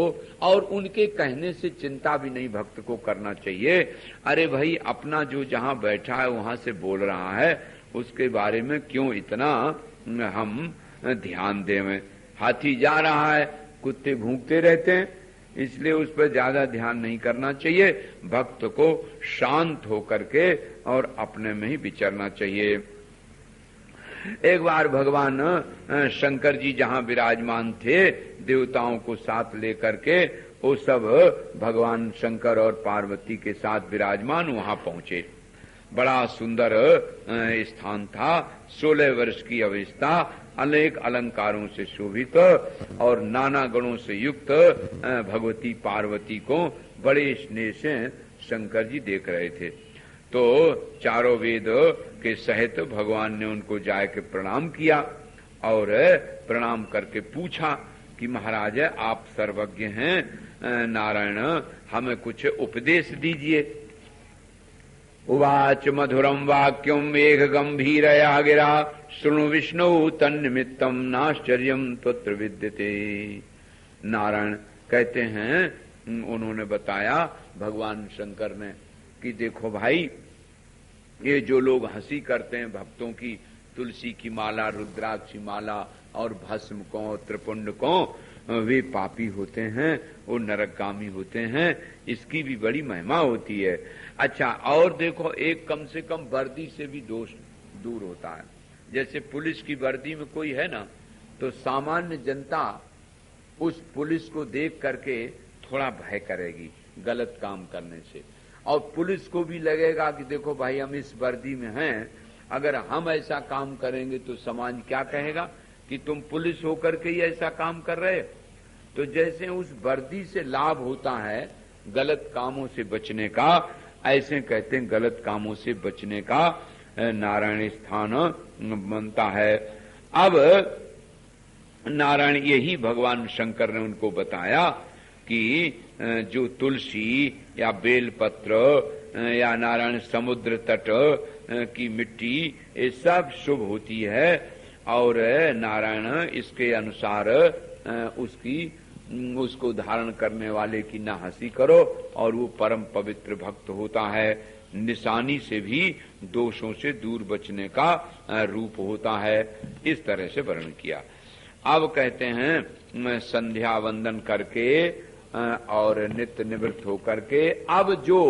और उनके कहने से चिंता भी नहीं भक्त को करना चाहिए। अरे भाई, अपना जो जहां बैठा है वहां से बोल रहा है, उसके बारे में क्यों इतना हम ध्यान दें। हाथी जा रहा है, कुत्ते भूंकते रहते हैं, इसलिए उस पर ज्यादा ध्यान नहीं करना चाहिए। भक्त को शांत होकर के और अपने में ही विचरना चाहिए। एक बार भगवान शंकर जी जहां विराजमान थे, देवताओं को साथ लेकर के वो सब भगवान शंकर और पार्वती के साथ विराजमान वहां पहुंचे। बड़ा सुंदर स्थान था, 16 वर्ष की अवस्था, अनेक अलंकारों से शोभित और नाना गुणों से युक्त भगवती पार्वती को बड़े स्नेह से शंकर जी देख रहे थे। तो चारों वेद के सहित भगवान ने उनको जाके प्रणाम किया और प्रणाम करके पूछा कि महाराज आप सर्वज्ञ हैं, नारायण हमें कुछ उपदेश दीजिए। उवाच मधुरम वाक्यम मेघ गंभीरया गिरा शृणु विष्णु तन्निमित्तम नाश्चर्यम त्वत्र विद्यते। नारायण कहते हैं, उन्होंने बताया भगवान शंकर ने कि देखो भाई, ये जो लोग हंसी करते हैं भक्तों की, तुलसी की माला, रुद्राक्ष की माला और भस्म को, त्रिपुंड को, वे पापी होते हैं, वो नरकगामी होते हैं। इसकी भी बड़ी महिमा होती है। अच्छा, और देखो, एक कम से कम वर्दी से भी दोष दूर होता है। जैसे पुलिस की वर्दी में कोई है ना, तो सामान्य जनता उस पुलिस को देख करके थोड़ा भय करेगी गलत काम करने से, और पुलिस को भी लगेगा कि देखो भाई, हम इस वर्दी में हैं, अगर हम ऐसा काम करेंगे तो समाज क्या कहेगा कि तुम पुलिस होकर के ही ऐसा काम कर रहे हो। तो जैसे उस वर्दी से लाभ होता है गलत कामों से बचने का, ऐसे कहते हैं गलत कामों से बचने का नारायण स्थान बनता है। अब नारायण यही भगवान शंकर ने उनको बताया कि जो तुलसी या बेलपत्र या नारायण समुद्र तट की मिट्टी ये सब शुभ होती है और नारायण इसके अनुसार उसको धारण करने वाले की ना हंसी करो और वो परम पवित्र भक्त होता है। निशानी से भी दोषों से दूर बचने का रूप होता है। इस तरह से वर्णन किया। अब कहते हैं संध्या वंदन करके और नित्य निवृत्त होकर के अब जो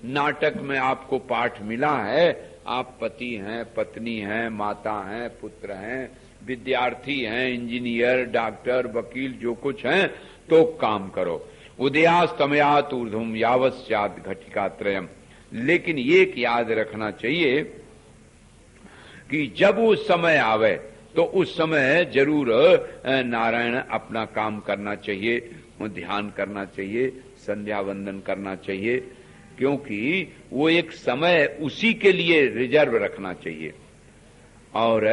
नाटक में आपको पाठ मिला है, आप पति हैं, पत्नी हैं, माता हैं, पुत्र हैं, विद्यार्थी हैं, इंजीनियर, डॉक्टर, वकील जो कुछ हैं, तो काम करो। उदयास्तमयात ऊर्ध्वम यावस्यात् घटिका त्रयम्। लेकिन एक याद रखना चाहिए कि जब वो समय आवे तो उस समय जरूर नारायण अपना काम करना चाहिए, ध्यान करना चाहिए, संध्या वंदन करना चाहिए, क्योंकि वो एक समय उसी के लिए रिजर्व रखना चाहिए। और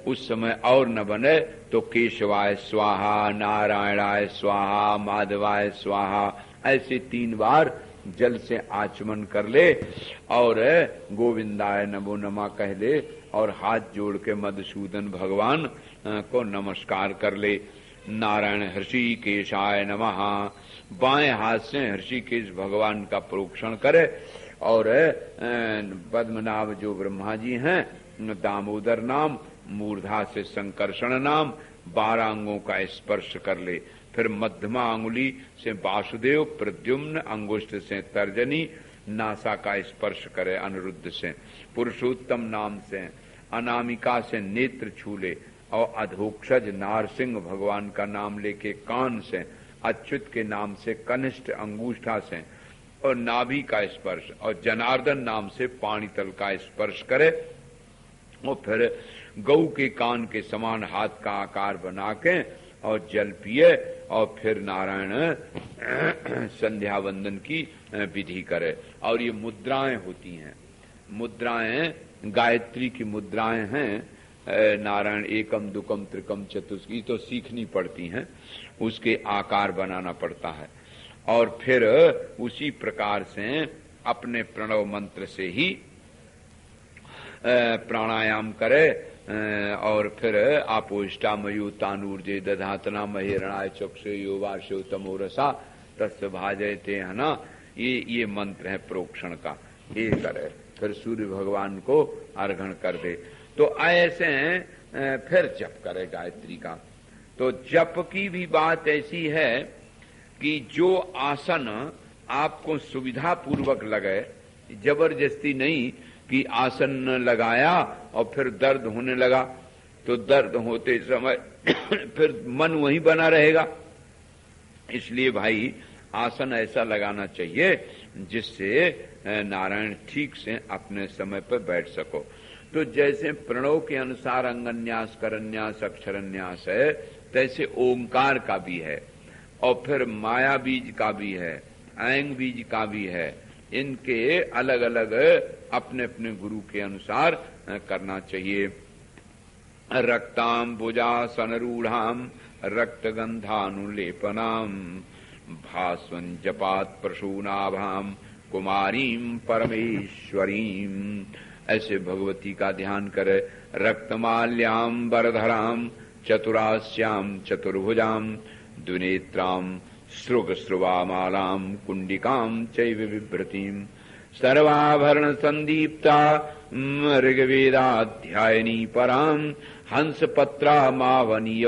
उस समय और न बने तो केशवाय स्वाहा, नारायणाय स्वाहा, माधवाय स्वाहा ऐसे 3 बार जल से आचमन कर ले और गोविंदाय नमो नमः कह ले और हाथ जोड़ के मधुसूदन भगवान को नमस्कार कर ले। नारायण हृषिकेशाय नमः, बाएं हाथ से हृषिकेश भगवान का प्रोक्षण करे और पद्मनाभ जो ब्रह्मा जी हैं, दामोदर नाम, मूर्धा से संकर्षण नाम, 12 अंगों का स्पर्श कर ले। फिर मध्यमा अंगुली से वासुदेव, प्रद्युम्न अंगुष्ठ से तर्जनी, नासा का स्पर्श करे अनिरुद्ध से, पुरुषोत्तम नाम से अनामिका से नेत्र छू ले और अधोक्षज नारसिंह भगवान का नाम लेके कान से, अच्युत के नाम से कनिष्ठ अंगूठा से और नाभि का स्पर्श और जनार्दन नाम से पाणितल का स्पर्श करे और फिर गऊ के कान के समान हाथ का आकार बना के और जल पिए और फिर नारायण संध्या वंदन की विधि करे। और ये मुद्राएं होती हैं, मुद्राएं गायत्री की मुद्राएं हैं। नारायण एकम दुकम त्रिकम चतुष्की तो सीखनी पड़ती हैं, उसके आकार बनाना पड़ता है और फिर उसी प्रकार से अपने प्रणव मंत्र से ही प्राणायाम करे और फिर आपोष्टामयु तानूर्जे दधातना महेरणाय चक्षु योवाशो तमोरसा तस्य भाजयते है ना, ये मंत्र है प्रोक्षण का, ये करे। फिर सूर्य भगवान को अर्घण कर दे। तो ऐसे फिर जप करे गायत्री का। तो जप की भी बात ऐसी है कि जो आसन आपको सुविधा पूर्वक लगे, जबरदस्ती नहीं कि आसन लगाया और फिर दर्द होने लगा तो दर्द होते समय फिर मन वहीं बना रहेगा। इसलिए भाई आसन ऐसा लगाना चाहिए जिससे नारायण ठीक से अपने समय पर बैठ सको। तो जैसे प्रणव के अनुसार अंगन्यास, करन्यास, अक्षरन्यास है, तैसे ओंकार का भी है और फिर माया बीज का भी है, ऐंग बीज का भी है। इनके अलग अलग अपने अपने गुरु के अनुसार करना चाहिए। रक्ताम भुजासनरूढ़ाम रक्तगंधानुलेपनाम भास्वन जपात प्रसूनाभाम कुमारीम परमेश्वरीम। ऐसे भगवती का ध्यान करे। रक्तमाल्याम वरधराम चतुरास्याम चतुर्भुजाम दुनेत्राम श्रुग श्रुवामालाम कुंडिकाम चैव विभ्रतीम सर्वाभरण संदीप्ता ऋग्वेदाध्यायनी पराम हंस पत्रा मावनीय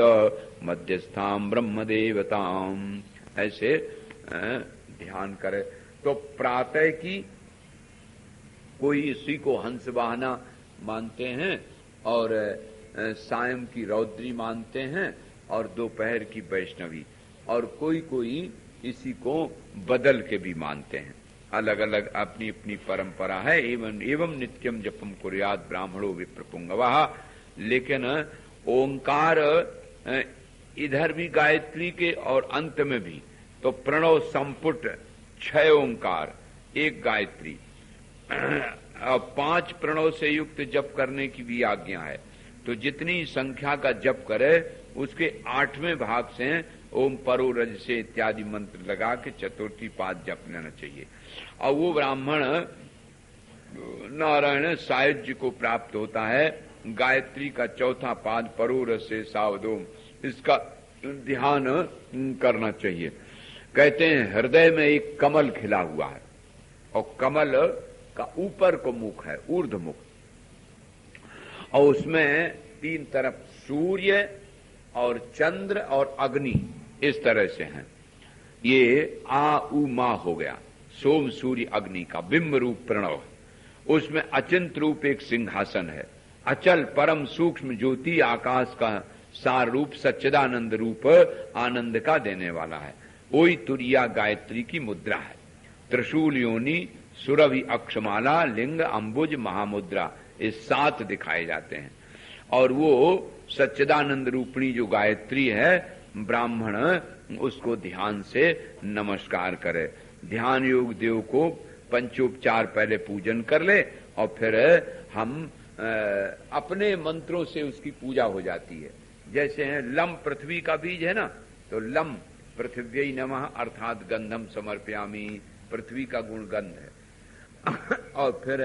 मध्यस्थाम ब्रह्मदेवताम। ऐसे ध्यान करे। तो प्रातः की कोई इसी को हंस वाहना मानते हैं और सायं की रौद्री मानते हैं और दोपहर की वैष्णवी, और कोई कोई इसी को बदल के भी मानते हैं। अलग अलग अपनी अपनी परंपरा है। एवं नित्यम जपम कुर्यात ब्राह्मणो विप्रपुंगवः। लेकिन ओंकार इधर भी गायत्री के और अंत में भी, तो प्रणव संपुट 6 ओंकार 1 गायत्री, 5 प्रणव से युक्त जप करने की भी आज्ञा है। तो जितनी संख्या का जप करे उसके 8वें भाग से ओम परो रज से इत्यादि मंत्र लगा के चतुर्थी पाद जप लेना चाहिए। और वो ब्राह्मण नारायण सायुज्य को प्राप्त होता है। गायत्री का चौथा पाद परोर से सावधोम, इसका ध्यान करना चाहिए। कहते हैं हृदय में एक कमल खिला हुआ है और कमल का ऊपर को मुख है, ऊर्ध मुख, और उसमें तीन तरफ सूर्य और चंद्र और अग्नि इस तरह से हैं। ये आ उ मा हो गया, सोम सूर्य अग्नि का बिंब रूप प्रणव। उसमें अचिंत रूप एक सिंहासन है, अचल परम सूक्ष्म ज्योति आकाश का सार रूप सच्चिदानंद रूप आनंद का देने वाला है। वही तुरिया गायत्री की मुद्रा है। त्रिशूल योनि सुरभि अक्षमाला लिंग अंबुज महामुद्रा, ये 7 दिखाए जाते हैं। और वो सच्चिदानंद रूपणी जो गायत्री है, ब्राह्मण उसको ध्यान से नमस्कार करे। ध्यान योग देव को पंचोपचार पहले पूजन कर ले और फिर हम अपने मंत्रों से उसकी पूजा हो जाती है। जैसे है लम पृथ्वी का बीज है ना, तो लम पृथ्वी नमः अर्थात गंधम समर्पयामी, पृथ्वी का गुण गंध है। और फिर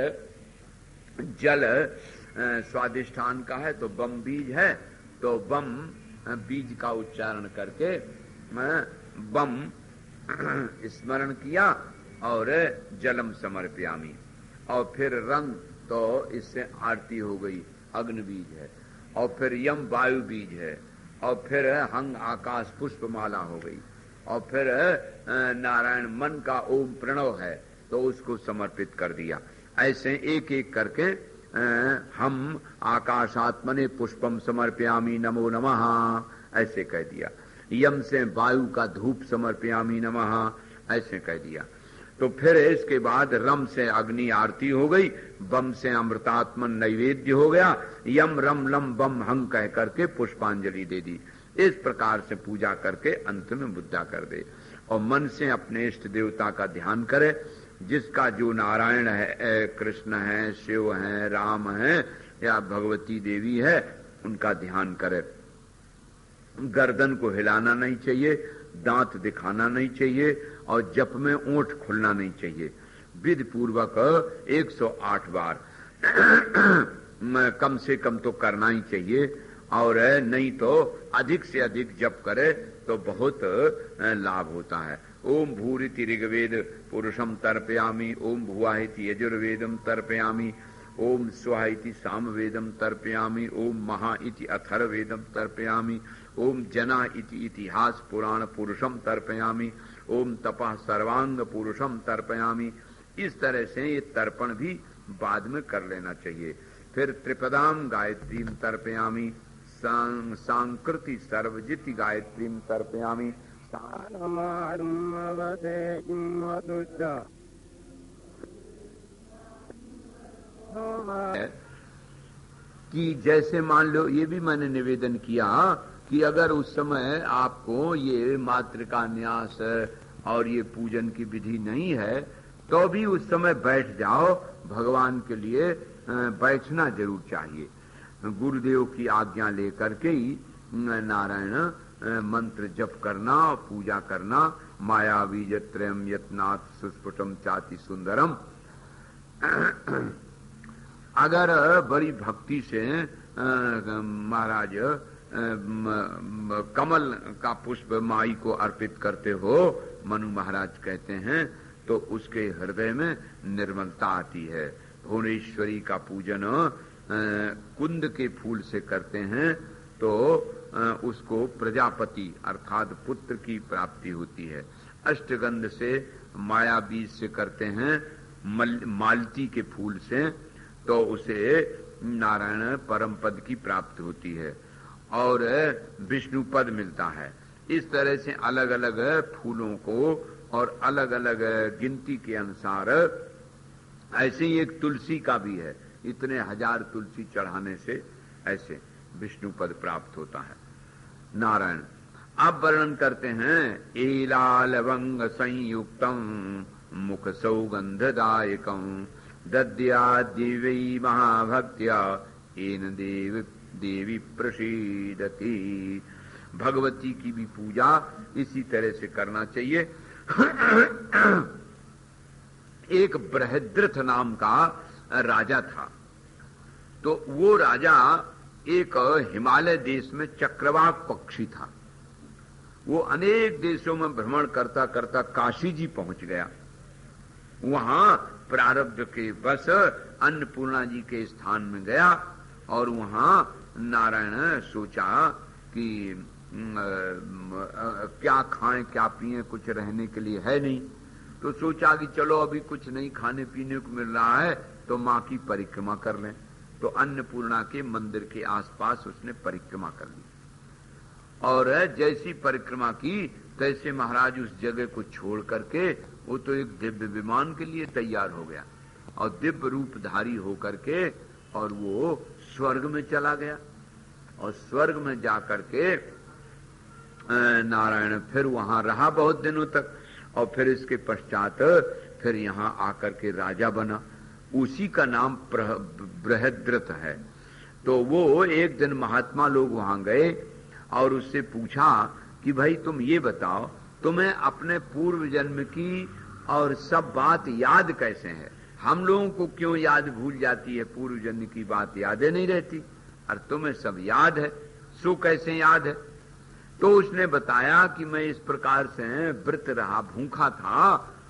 जल स्वादिष्ठान का है तो बम बीज है, तो बम बीज का उच्चारण करके बम स्मरण किया और जलम समर्पयामी। और फिर रंग तो इससे आरती हो गई, अग्नि बीज है। और फिर यम वायु बीज है। और फिर हंग आकाश पुष्पमाला हो गई। और फिर नारायण मन का ओम प्रणव है, तो उसको समर्पित कर दिया। ऐसे एक एक करके हम आकाशात्मने पुष्पम समर्पयामी नमो नमः ऐसे कह दिया। यम से वायु का धूप समर्पयामी नमः ऐसे कह दिया। तो फिर इसके बाद रम से अग्नि आरती हो गई, बम से अमृतात्मन नैवेद्य हो गया, यम रम लम बम हंग कह करके पुष्पांजलि दे दी। इस प्रकार से पूजा करके अंत में बुद्धा कर दे। और मन से अपने इष्ट देवता का ध्यान करे, जिसका जो नारायण है, कृष्ण है, शिव है, राम है या भगवती देवी है, उनका ध्यान करे। गर्दन को हिलाना नहीं चाहिए, दांत दिखाना नहीं चाहिए और जप में ओंठ खुलना नहीं चाहिए। विधि पूर्वक 108 बार कम से कम तो करना ही चाहिए, और नहीं तो अधिक से अधिक जप करे तो बहुत लाभ होता है। ओम भूरिति ऋग्वेद पुरुषम तर्पयामि, ओम भुवाहिति यजुर्वेदम तर्पयामि, ओम स्वाहा इति सामवेदम तर्पयामि, ओम महा इति अथर्ववेदम तर्पयामि, ओम जना इति इतिहास पुराण पुरुषम तर्पयामि, ओम तपः सर्वांग पुरुषम तर्पयामि। इस तरह से ये तर्पण भी बाद में कर लेना चाहिए। फिर त्रिपदाम गायत्रीम तर्पयामि, सांकृति सर्वजिति गायत्रीम तर्पयामि। कि जैसे मान लो, ये भी मैंने निवेदन किया कि अगर उस समय आपको ये मातृका न्यास और ये पूजन की विधि नहीं है, तो भी उस समय बैठ जाओ। भगवान के लिए बैठना जरूर चाहिए। गुरुदेव की आज्ञा लेकर के ही नारायण मंत्र जप करना और पूजा करना। माया बीजत्रयम यत्नाथ सुस्फुटम चाति सुंदरम। अगर बड़ी भक्ति से महाराज कमल का पुष्प माई को अर्पित करते हो, मनु महाराज कहते हैं, तो उसके हृदय में निर्मलता आती है। भुवनेश्वरी का पूजन कुंद के फूल से करते हैं तो उसको प्रजापति अर्थात पुत्र की प्राप्ति होती है। अष्टगंध से माया बीज से करते हैं, मालती के फूल से, तो उसे नारायण परम पद की प्राप्ति होती है और विष्णु पद मिलता है। इस तरह से अलग अलग फूलों को और अलग अलग गिनती के अनुसार, ऐसे ही एक तुलसी का भी है, इतने 1000 तुलसी चढ़ाने से ऐसे विष्णु पद प्राप्त होता है। नारायण अब वर्णन करते हैं, एला लवंग संयुक्तम मुख सौगंधदायकम दद्या दिव्यै महाभक्त्या एन देवी प्रसीदति। भगवती की भी पूजा इसी तरह से करना चाहिए। एक बृहद्रथ नाम का राजा था। तो वो राजा एक हिमालय देश में चक्रवाक पक्षी था। वो अनेक देशों में भ्रमण करता करता काशी जी पहुंच गया। वहां प्रारब्ध के बस अन्नपूर्णा जी के स्थान में गया और वहां नारायण सोचा कि क्या खाएं क्या पिए, कुछ रहने के लिए है नहीं। तो सोचा कि चलो अभी कुछ नहीं खाने पीने को मिल रहा है तो मां की परिक्रमा कर लें। तो अन्नपूर्णा के मंदिर के आसपास उसने परिक्रमा कर ली और जैसी परिक्रमा की तैसे महाराज उस जगह को छोड़ करके वो तो एक दिव्य विमान के लिए तैयार हो गया और दिव्य रूपधारी होकर के और वो स्वर्ग में चला गया। और स्वर्ग में जाकर के नारायण फिर वहां रहा बहुत दिनों तक और फिर इसके पश्चात फिर यहां आकर के राजा बना। उसी का नाम बृहद्रथ है। तो वो एक दिन महात्मा लोग वहां गए और उससे पूछा कि भाई तुम ये बताओ तुम्हें अपने पूर्व जन्म की और सब बात याद कैसे है? हम लोगों को क्यों याद भूल जाती है, पूर्व जन्म की बात यादें नहीं रहती, और तुम्हें सब याद है, सो कैसे याद है? तो उसने बताया कि मैं इस प्रकार से व्रत रहा, भूखा था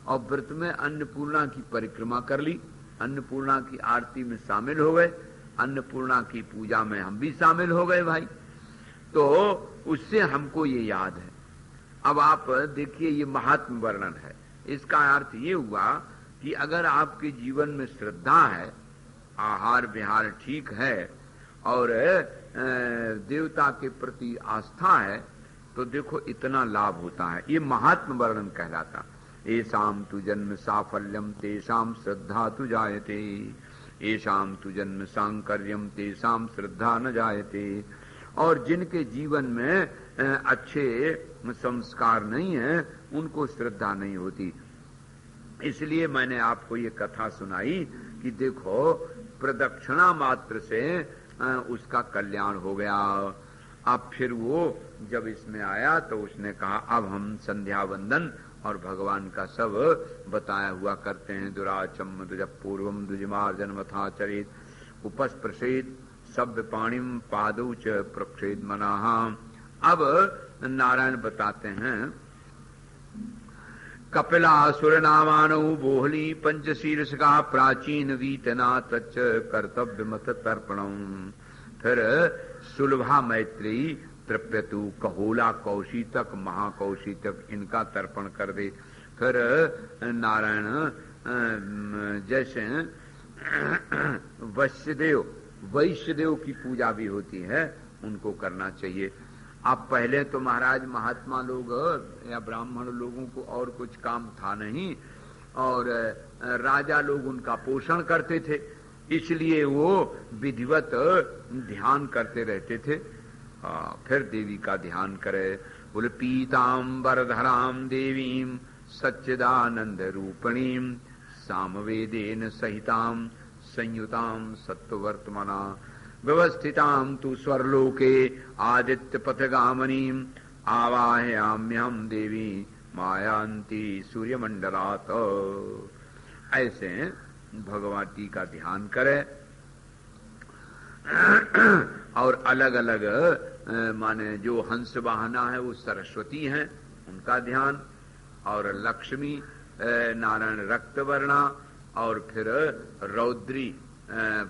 और व्रत में अन्नपूर्णा की परिक्रमा कर ली, अन्नपूर्णा की आरती में शामिल हो गए, अन्नपूर्णा की पूजा में हम भी शामिल हो गए भाई। तो उससे हमको ये याद है। अब आप देखिए ये महात्म वर्णन है। इसका अर्थ ये हुआ कि अगर आपके जीवन में श्रद्धा है, आहार विहार ठीक है और देवता के प्रति आस्था है तो देखो इतना लाभ होता है। ये महात्म वर्णन कहलाता। एषाम तु जन्म साफल्यम तेषाम श्रद्धा तु जायते, एषाम तु जन्म सांकर्यम तेषाम श्रद्धा न जायते। और जिनके जीवन में अच्छे संस्कार नहीं है उनको श्रद्धा नहीं होती। इसलिए मैंने आपको ये कथा सुनाई कि देखो प्रदक्षिणा मात्र से उसका कल्याण हो गया। अब फिर वो जब इसमें आया तो उसने कहा अब हम संध्या वंदन और भगवान का सब बताया हुआ करते हैं। दुराचम दुज पूर्वम दुजमार्जन मथाचरित उपस्प्रसेद सभ्य पाणिम पादौ च प्रक्षेद मनाहा। अब नारायण बताते हैं कपिलासुर नामानौ बोहली पंचशीर्षका प्राचीन वीतना तच्च कर्तव्य मत तर्पणम। फिर सुलभा मैत्री तृप्यतु कहोला कौशितक महाकौशितक इनका तर्पण कर दे। फिर नारायण जैसे वैश्यदेव की पूजा भी होती है उनको करना चाहिए। अब पहले तो महाराज महात्मा लोग या ब्राह्मण लोगों को और कुछ काम था नहीं और राजा लोग उनका पोषण करते थे, इसलिए वो विधिवत ध्यान करते रहते थे। फिर देवी का ध्यान करे, बोले पीतांबर धराम देवीम सच्चिदानंद रूपणीम सामवेदेन सहिताम संयुताम सत्वर्तमना व्यवस्थिताम तु स्वर्लोके आदित्य पथगामनीम आवाहयाम्यहम देवी मायांती सूर्यमंडलात। ऐसे भगवती का ध्यान करे और अलग अलग माने जो हंस वाहना है वो सरस्वती हैं उनका ध्यान, और लक्ष्मी नारायण रक्तवर्णा, और फिर रौद्री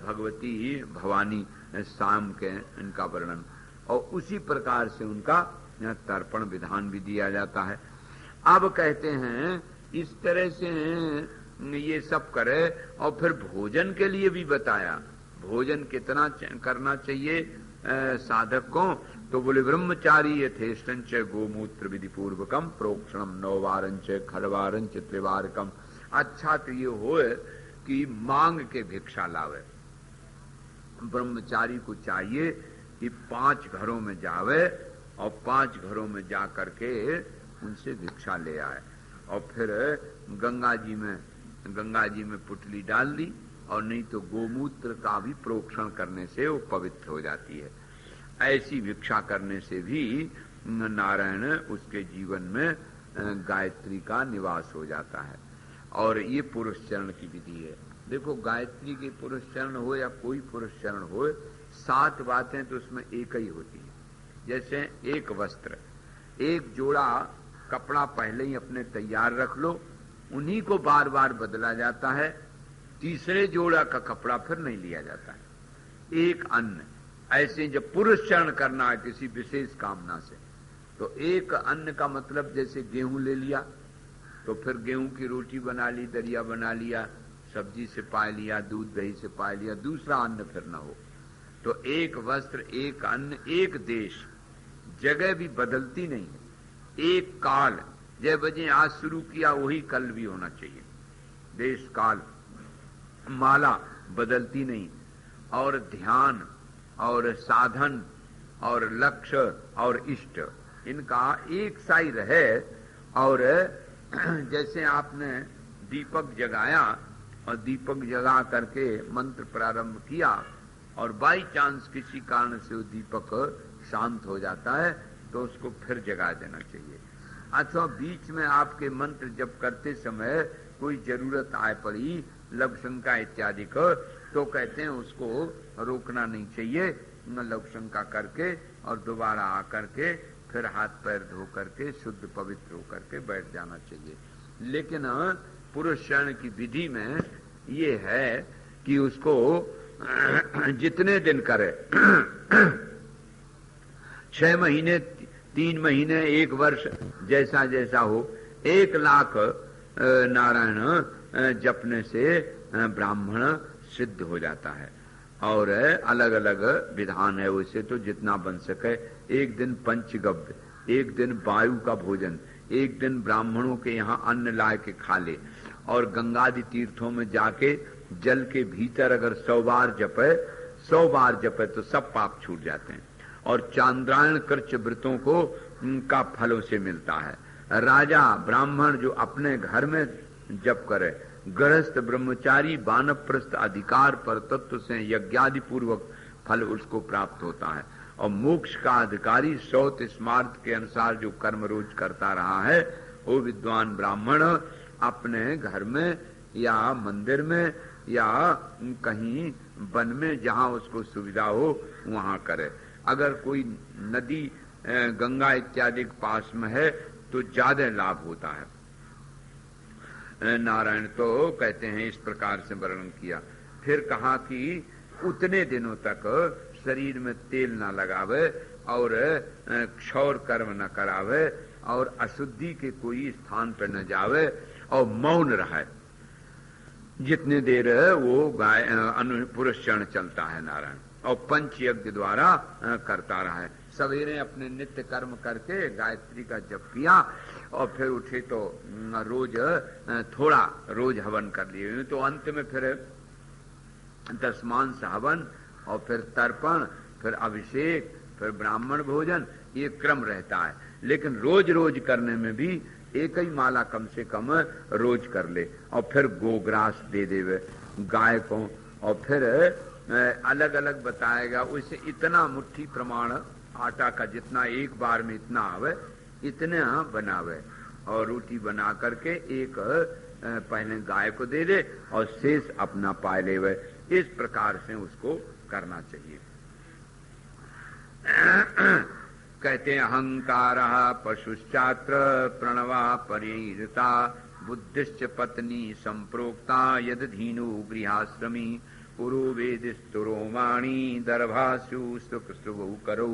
भगवती भवानी शाम के इनका वर्णन, और उसी प्रकार से उनका तर्पण विधान भी दिया जाता है। अब कहते हैं इस तरह से ये सब करे और फिर भोजन के लिए भी बताया। भोजन कितना करना चाहिए साधक को, तो बोले ब्रह्मचारी यथेष्टंच गोमूत्र विधि पूर्वकम प्रोक्षणम नौवारंच खड़वारंच त्रिवारकम। अच्छा तो ये हो कि मांग के भिक्षा लावे। ब्रह्मचारी को चाहिए कि 5 घरों में जावे और 5 घरों में जा करके उनसे भिक्षा ले आए और फिर गंगा जी में पुटली डाल दी, और नहीं तो गोमूत्र का भी प्रोक्षण करने से वो पवित्र हो जाती है। ऐसी भिक्षा करने से भी नारायण उसके जीवन में गायत्री का निवास हो जाता है। और ये पुरुष चरण की विधि है। देखो गायत्री के पुरुष चरण हो या कोई पुरुष चरण हो, 7 बातें तो उसमें एक ही होती है। जैसे एक वस्त्र, एक जोड़ा कपड़ा पहले ही अपने तैयार रख लो, उन्हीं को बार बार बदला जाता है, तीसरे जोड़ा का कपड़ा फिर नहीं लिया जाता है। एक अन्न, ऐसे जब पुरुष चरण करना है किसी विशेष कामना से, तो एक अन्न का मतलब जैसे गेहूं ले लिया तो फिर गेहूं की रोटी बना ली, दरिया बना लिया, सब्जी से पा लिया, दूध दही से पा लिया, दूसरा अन्न फिर न हो। तो एक वस्त्र, एक अन्न, एक देश, जगह भी बदलती नहीं है, एक काल, जय बजे आज शुरू किया वही कल भी होना चाहिए, देश काल, माला बदलती नहीं, और ध्यान और साधन और लक्ष्य और इष्ट इनका एक सा ही रहे। और जैसे आपने दीपक जगाया और दीपक जगा करके मंत्र प्रारंभ किया और बाई चांस किसी कारण से वो दीपक शांत हो जाता है तो उसको फिर जगा देना चाहिए। अथवा बीच में आपके मंत्र जप करते समय कोई जरूरत आए पड़ी, लव शंका इत्यादि को, तो कहते हैं उसको रोकना नहीं चाहिए, लव शंका करके और दोबारा आकर के फिर हाथ पैर धो करके शुद्ध पवित्र होकर के बैठ जाना चाहिए। लेकिन पुरुष चरण की विधि में ये है कि उसको जितने दिन करे 6 महीने, 3 महीने, 1 वर्ष, जैसा जैसा हो, 1 लाख नारायण जपने से ब्राह्मण सिद्ध हो जाता है। और अलग अलग विधान है उसे, तो जितना बन सके, एक दिन पंचगव्य, एक दिन वायु का भोजन, एक दिन ब्राह्मणों के यहाँ अन्न ला के खा ले, और गंगादि तीर्थों में जाके जल के भीतर अगर 100 बार जपे, 100 बार जपे तो सब पाप छूट जाते हैं। और चांद्रायण कृच व्रतों को का फलों से मिलता है। राजा ब्राह्मण जो अपने घर में जप करे, गृहस्थ ब्रह्मचारी वानप्रस्थ अधिकार पर तत्व से यज्ञादि पूर्वक फल उसको प्राप्त होता है। और मोक्ष का अधिकारी सौत स्मार्थ के अनुसार जो कर्म रोज करता रहा है, वो विद्वान ब्राह्मण अपने घर में या मंदिर में या कहीं वन में जहां उसको सुविधा हो वहां करे। अगर कोई नदी गंगा इत्यादि के पास में है तो ज्यादा लाभ होता है। नारायण तो कहते हैं इस प्रकार से वर्णन किया। फिर कहा कि उतने दिनों तक शरीर में तेल न लगावे और क्षौर कर्म न करावे और अशुद्धि के कोई स्थान पर न जावे और मौन रहे, जितने देर वो पुरुष चरण चलता है नारायण, और पंच यज्ञ द्वारा करता रहे। सवेरे अपने नित्य कर्म करके गायत्री का जप किया और फिर उठे तो रोज थोड़ा रोज हवन कर लिए, तो अंत में फिर दशमांश हवन और फिर तर्पण, फिर अभिषेक, फिर ब्राह्मण भोजन, ये क्रम रहता है। लेकिन रोज रोज करने में भी एक ही माला कम से कम रोज कर ले, और फिर गोग्रास दे देवे गाय को, और फिर अलग अलग बताएगा उसे इतना मुट्ठी प्रमाण आटा का, जितना एक बार में इतना आवे इतने बनावे, और रोटी बना करके एक पहले गाय को दे दे और शेष अपना पाए लेवे। इस प्रकार से उसको करना चाहिए। कहते हैं अहंकार पशुश्चात्र प्रणवा परिहृता बुद्धिश्च पत्नी संप्रोक्ता यद धीनो गृहाश्रमी पुरो वेदिस्तुरोमाणी दर्भासु सुख सुभु करो।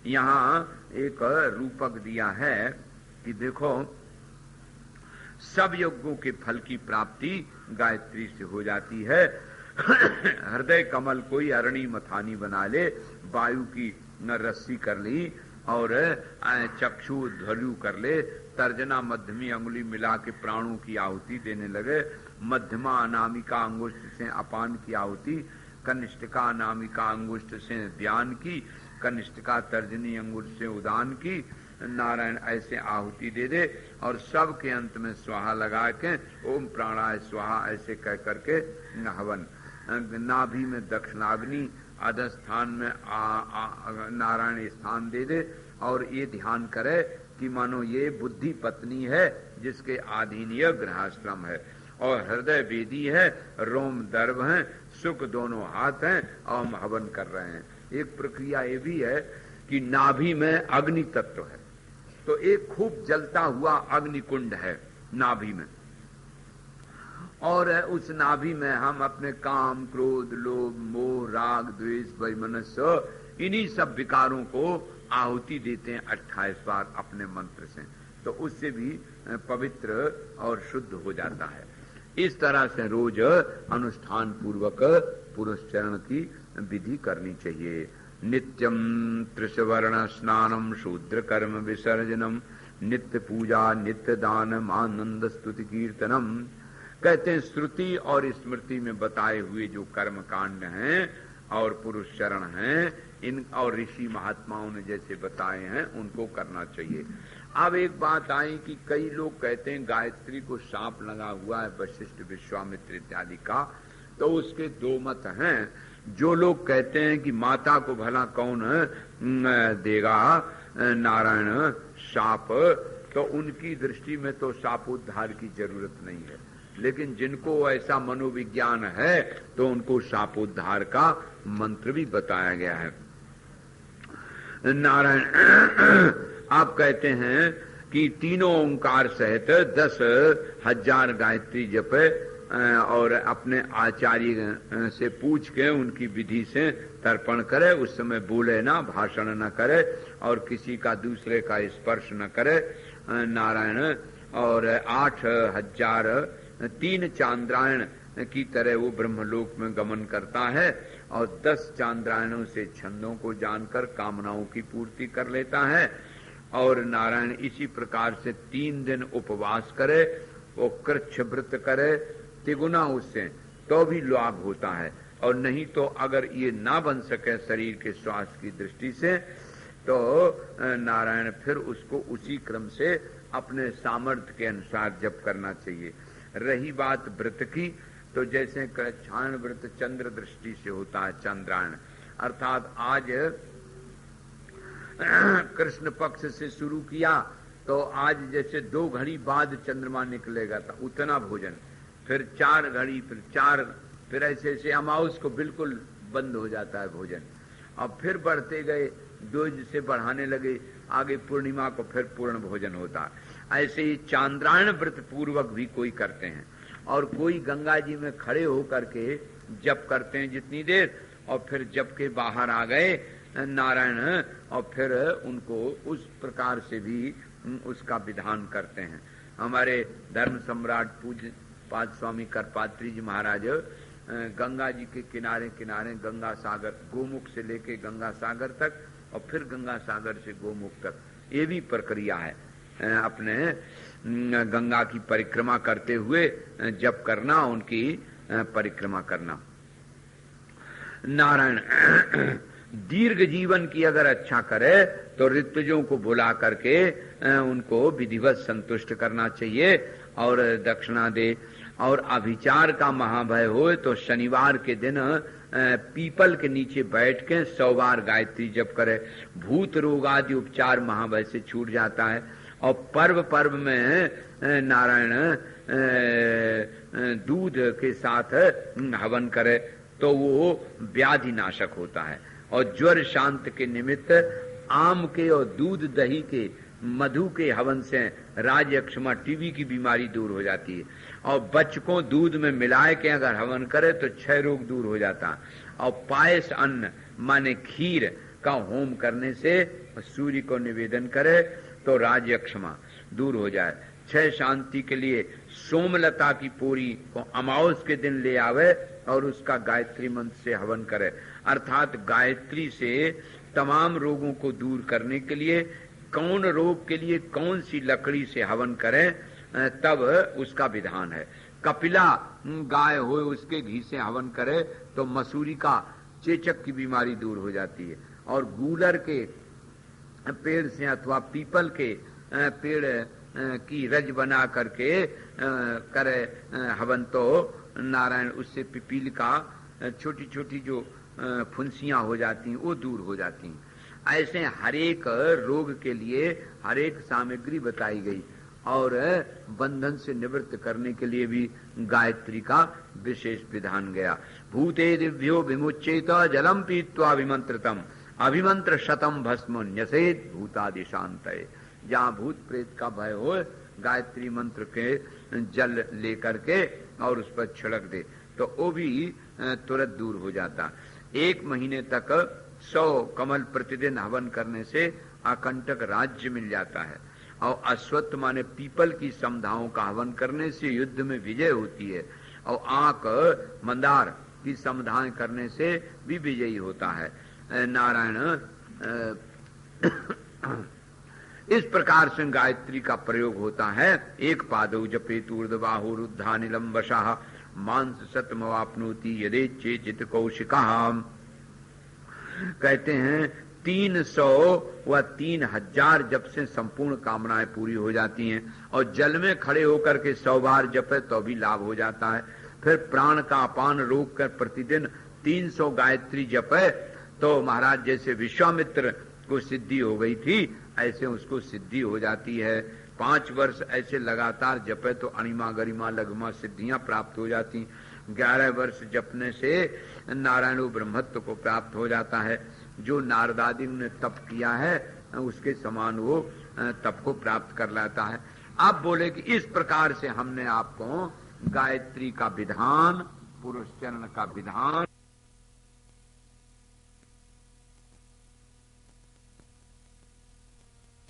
यहाँ एक रूपक दिया है कि देखो सब यज्ञों के फल की प्राप्ति गायत्री से हो जाती है। हृदय कमल कोई अरणी मथानी बना ले, वायु की रस्सी कर ली और चक्षु ध्वरु कर ले, तर्जना मध्यमी अंगुली मिला के प्राणों की आहुति देने लगे, मध्यमा अनामिका अंगुष्ठ से अपान की आहुति, कनिष्ठिका अनामिका अंगुष्ठ से ध्यान की, कनिष्ठिका तर्जनी अंगुष्ठ से उदान की, नारायण ऐसे आहुति दे दे और सब के अंत में स्वाहा लगा के ओम प्राणाय स्वाहा ऐसे कह करके हवन। नाभि में दक्षिणाग्नि, अधस्थान में नारायण स्थान दे दे और ये ध्यान करे कि मानो ये बुद्धि पत्नी है जिसके अधीन यह गृहस्थाश्रम है, और हृदय वेदी है, रोम दर्भ है, सुख दोनों हाथ हैं और हम हवन कर रहे हैं। एक प्रक्रिया ये भी है कि नाभि में अग्नि तत्व है, तो एक खूब जलता हुआ अग्नि कुंड है नाभि में, और उस नाभि में हम अपने काम, क्रोध, लोभ, मोह, राग, द्वेष, वैमनस्य इन्हीं सब विकारों को आहुति देते हैं 28 बार अपने मंत्र से, तो उससे भी पवित्र और शुद्ध हो जाता है। इस तरह से रोज अनुष्ठान पूर्वक पुरुष चरण की विधि करनी चाहिए। नित्यम त्रिशवर्ण स्नानम शूद्र कर्म विसर्जनम नित्य पूजा नित्य दान आनंद स्तुति कीर्तनम। कहते हैं श्रुति और स्मृति में बताए हुए जो कर्म कांड हैं और पुरुष चरण हैं, इन और ऋषि महात्माओं ने जैसे बताए हैं उनको करना चाहिए। अब एक बात आई कि कई लोग कहते हैं गायत्री को सांप लगा हुआ है, वशिष्ठ, विश्वामित्र इत्यादि का, तो उसके दो मत हैं। जो लोग कहते हैं कि माता को भला कौन देगा नारायण शाप, तो उनकी दृष्टि में तो शापोद्धार की जरूरत नहीं है, लेकिन जिनको ऐसा मनोविज्ञान है तो उनको शापोद्धार का मंत्र भी बताया गया है। नारायण आप कहते हैं कि तीनों ओंकार सहित 10,000 गायत्री जप और अपने आचार्य से पूछ के उनकी विधि से तर्पण करे, उस समय बोले ना, भाषण न करे और किसी का दूसरे का स्पर्श न करे नारायण। और 8,000 3 चांद्रायण की तरह वो ब्रह्मलोक में गमन करता है और 10 चांद्रायणों से छंदों को जानकर कामनाओं की पूर्ति कर लेता है। और नारायण इसी प्रकार से 3 दिन उपवास करे, वो कृच्छ व्रत करे, तिगुना उससे तो भी लाभ होता है। और नहीं तो अगर ये ना बन सके शरीर के स्वास्थ्य की दृष्टि से, तो नारायण फिर उसको उसी क्रम से अपने सामर्थ्य के अनुसार जप करना चाहिए। रही बात व्रत की, तो जैसे छाण व्रत चंद्र दृष्टि से होता है, चंद्रायण अर्थात आज कृष्ण पक्ष से शुरू किया तो आज जैसे 2 घड़ी बाद चंद्रमा निकलेगा था उतना भोजन, फिर 4 घड़ी, फिर 4, फिर ऐसे ऐसे अमावस को बिल्कुल बंद हो जाता है भोजन। अब फिर बढ़ते गए, 2 से बढ़ाने लगे, आगे पूर्णिमा को फिर पूर्ण भोजन होता है। ऐसे ही चांद्रायण व्रत पूर्वक भी कोई करते हैं, और कोई गंगा जी में खड़े होकर के जप करते हैं जितनी देर, और फिर जप के बाहर आ गए नारायण, और फिर उनको उस प्रकार से भी उसका विधान करते हैं। हमारे धर्म सम्राट पूज्य पाद स्वामी करपात्री जी महाराज गंगा जी के किनारे किनारे गंगा सागर, गोमुख से लेके गंगा सागर तक और फिर गंगा सागर से गोमुख तक, ये भी प्रक्रिया है अपने गंगा की परिक्रमा करते हुए जप करना, उनकी परिक्रमा करना। नारायण दीर्घ जीवन की अगर अच्छा करे तो ऋतुजों को बुला करके उनको विधिवत संतुष्ट करना चाहिए और दक्षिणा दे। और अभिचार का महाभय हो तो शनिवार के दिन पीपल के नीचे बैठ के 100 बार गायत्री जप करे, भूत रोग आदि उपचार महाभय से छूट जाता है। और पर्व पर्व में नारायण दूध के साथ हवन करे तो वो व्याधि नाशक होता है। और ज्वर शांत के निमित्त आम के और दूध दही के मधु के हवन से राजयक्षमा टीबी की बीमारी दूर हो जाती है। और बच्चों दूध में मिलाए के अगर हवन करे तो 6 रोग दूर हो जाता है। और पायस अन्न माने खीर का होम करने से सूर्य को निवेदन करे तो राजयक्षमा दूर हो जाए। 6 शांति के लिए सोमलता की पोरी को अमावस के दिन ले आवे और उसका गायत्री मंत्र से हवन करे। अर्थात गायत्री से तमाम रोगों को दूर करने के लिए कौन रोग के लिए कौन सी लकड़ी से हवन करें, तब उसका विधान है। कपिला गाय हो उसके घी से हवन करे तो मसूरी का चेचक की बीमारी दूर हो जाती है। और गूलर के पेड़ से अथवा पीपल के पेड़ की रज बना करके करे हवन तो नारायण उससे पिपील का छोटी छोटी जो फुंसियां हो जाती हैं वो दूर हो जाती हैं। ऐसे हरेक रोग के लिए हरेक सामग्री बताई गई। और बंधन से निवृत्त करने के लिए भी गायत्री का विशेष विधान गया। भूते दिव्यो विमुच्येत जलम पीत्वा विमंत्रितम अभिमंत्र शतम भस्म न्यसेत भूतादि शांतये। जहाँ भूत प्रेत का भय हो गायत्री मंत्र के जल लेकर के और उस पर छिड़क दे तो वो भी तुरंत दूर हो जाता। 1 महीने तक 100 कमल प्रतिदिन हवन करने से अकंटक राज्य मिल जाता है। और अश्वत्थ माने पीपल की समधाओं का हवन करने से युद्ध में विजय होती है। और आंक मंदार की समधाएं करने से भी विजयी होता है। नारायण इस प्रकार से गायत्री का प्रयोग होता है। एक पादौ जपेत ऊर्ध्वबाहु रुद्धानिलम वशाह मांस सतमवाप्नोति यदेच्छे चित कौशिका। कहते हैं 300 व 3000 जप से संपूर्ण कामनाएं पूरी हो जाती हैं। और जल में खड़े होकर के 100 बार जपे तो भी लाभ हो जाता है। फिर प्राण का अपान रोक कर प्रतिदिन 300 गायत्री जपे तो महाराज जैसे विश्वामित्र को सिद्धि हो गई थी ऐसे उसको सिद्धि हो जाती है। 5 वर्ष ऐसे लगातार जपे तो अणिमा गरिमा लघुमा सिद्धियां प्राप्त हो जाती। 11 वर्ष जपने से नारायण ब्रह्मत्व को प्राप्त हो जाता है। जो नारदादि ने तप किया है उसके समान वो तप को प्राप्त कर लेता है। अब बोले कि इस प्रकार से हमने आपको गायत्री का विधान, पुरुष चरण का विधान,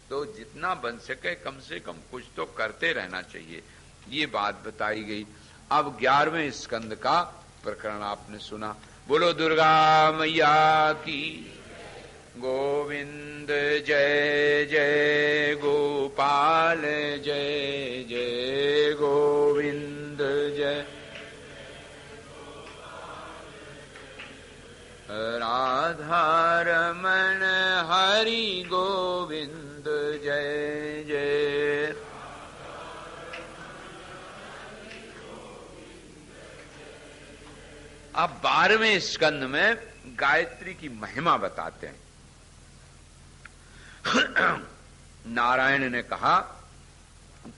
तो जितना बन सके कम से कम कुछ तो करते रहना चाहिए, ये बात बताई गई। अब 11वें स्कंद का प्रकरण आपने सुना। बोलो दुर्गा मैया की, गोविंद जय जय गोपाल जय जय गोविंद जय राधा रमण हरि गोविंद जय जय। अब 12वें स्कंद में गायत्री की महिमा बताते हैं। नारायण ने कहा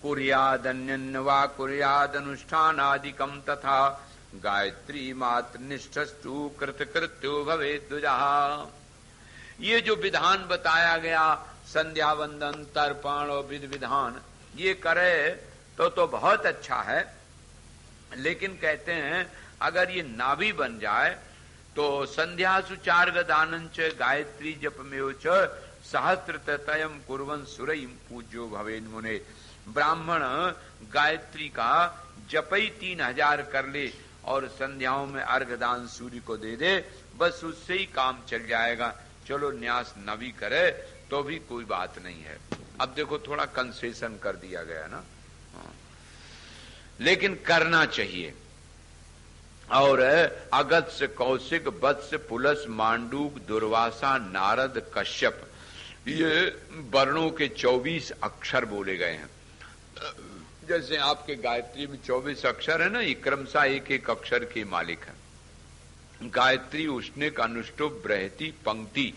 कुर्यादन्यन्न वा कुर्याद अनुष्ठानादिकम तथा गायत्री मात्र निष्ठस्तु कृतकृत्यो भवेत् द्विजः। ये जो विधान बताया गया संध्या वंदन तर्पण और विधि विधान ये करे तो बहुत अच्छा है। लेकिन कहते हैं अगर ये ना भी बन जाए तो संध्या सुचार्ग दानंच गायत्री जप में सहस्त्र तयम कुर्वन् सुरईम पूज्यो भवेन मुने। ब्राह्मण गायत्री का जपई 3000 कर ले और संध्याओं में अर्घदान सूर्य को दे दे, बस उससे ही काम चल जाएगा। चलो न्यास न भी करे तो भी कोई बात नहीं है। अब देखो थोड़ा कंसेशन कर दिया गया ना, लेकिन करना चाहिए। और अगत्य कौशिक वत्स पुलस मांडूक दुर्वासा नारद कश्यप ये वर्णों के 24 अक्षर बोले गए हैं। जैसे आपके गायत्री में 24 अक्षर है ना, ये क्रमशः एक एक अक्षर के मालिक है। गायत्री उष्णिक अनुष्टुप बृहति पंक्ति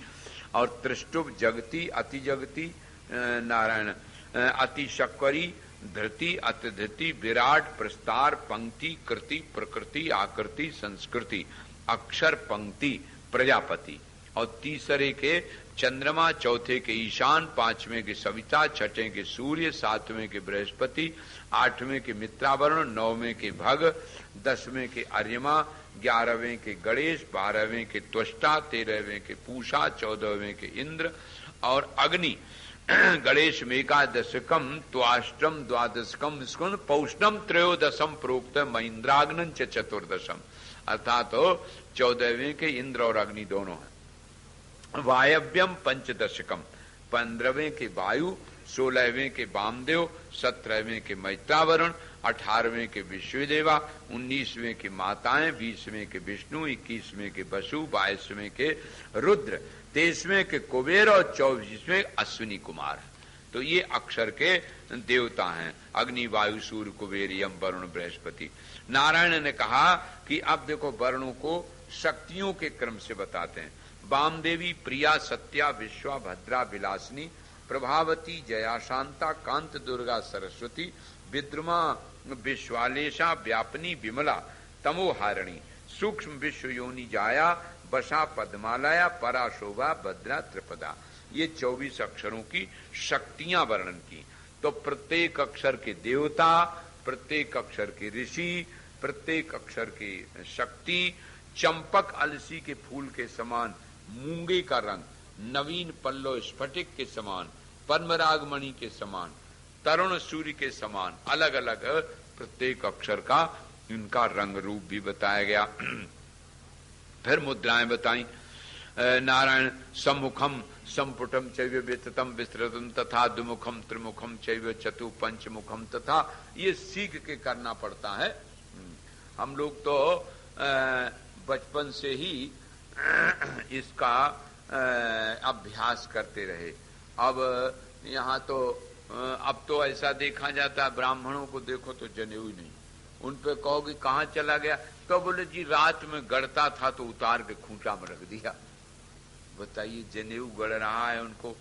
और त्रिष्टुप जगती अति जगती नारायण अति शक्वरी धृति अतिधृति विराट प्रस्तार पंक्ति कृति प्रकृति आकृति संस्कृति अक्षर पंक्ति प्रजापति। और तीसरे के चंद्रमा, चौथे के ईशान, 5वें के सविता, 6ठे के सूर्य, 7वें के बृहस्पति, 8वें के मित्रावरण, 9वें के भग, 10वें के अर्यमा, 11वें के गणेश, 12वें के त्वष्टा, 13वें के पूषा, 14वें के इंद्र और अग्नि। गणेश में एकादशकम त्वाष्टम द्वादशकम स्कुन पौष्णम त्रयोदशम प्रोक्त महेंद्राग्न चतुर्दशम, अर्थात तो 14वें के इंद्र और अग्नि दोनों हैं। वायव्यम पंचदशकम 15वें के वायु, 16वें के वामदेव, 17वें के मैत्रावरुण, 18वें के विश्वदेवा, 19वें के माताएं, 20वें के विष्णु, 21वें के वसु, 22वें के रुद्र, 23वें के कुबेर और 24वें अश्विनी कुमार। तो ये अक्षर के देवता हैं, अग्नि वायु सूर्य कुबेर यम वरुण बृहस्पति। नारायण ने कहा कि अब देखो वर्णों को शक्तियों के क्रम से बताते हैं। वामदेवी प्रिया सत्या विश्वा भद्रा विलासिनी प्रभावती जया शांता कांत दुर्गा सरस्वती विद्रुमा विश्वालेशा व्यापनी विमला तमोहारिणी सूक्ष्म विश्व योनि जाया बसा पद्मालया परा शोभा भद्रा त्रिपदा। ये 24 अक्षरों की शक्तियां वर्णन की। तो प्रत्येक अक्षर के देवता, प्रत्येक अक्षर के ऋषि, प्रत्येक अक्षर की शक्ति, चंपक अलसी के फूल के समान मूंगे का रंग, नवीन पल्लव स्फटिक के समान, पद्मरागमणि के समान, तरुण सूर्य के समान, अलग अलग प्रत्येक अक्षर का इनका रंग रूप भी बताया गया। फिर मुद्राएं बताई। नारायण सम्मुखम संपुटम चैव विस्तृतम विस्तृतम तथा द्विमुखम त्रिमुखम चैव चतु पंचमुखम तथा। ये सीख के करना पड़ता है। हम लोग तो बचपन से ही इसका अभ्यास करते रहे। अब यहाँ तो अब तो ऐसा देखा जाता है, ब्राह्मणों को देखो तो जनेऊ ही नहीं, उन पे कहोगे कहाँ चला गया तो बोले जी रात में गढ़ता था तो उतार के खूंटा में रख दिया। बताइए, जनेऊ गढ़ रहा है, उनको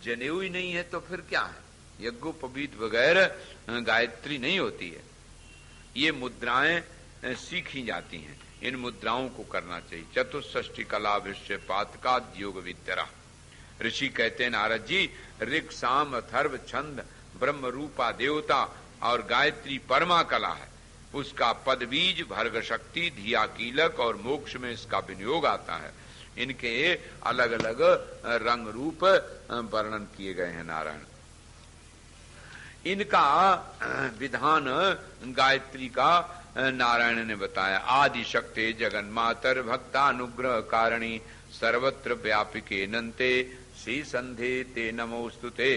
जनेऊ ही नहीं है तो फिर क्या है? यज्ञोपवीत बगैर गायत्री नहीं होती है। ये मुद्राएं सीखी जाती हैं, इन मुद्राओं को करना चाहिए। चतुष्षष्टि कला विषय पातका योग विद्या। ऋषि कहते हैं नारद जी, ऋग साम अथर्व छंद ब्रह्म रूपा देवता और गायत्री परमा कला है। उसका पद बीज भर्ग शक्ति धिया कीलक और मोक्ष में इसका विनियोग आता है। इनके अलग अलग रंग रूप वर्णन किए गए हैं। नारायण इनका विधान गायत्री का नारायण ने बताया। आदि शक्ति जगन्मातर भक्तानुग्रह कारिणी सर्वत्र व्यापिके नंते श्री संधे ते नमोस्तुते।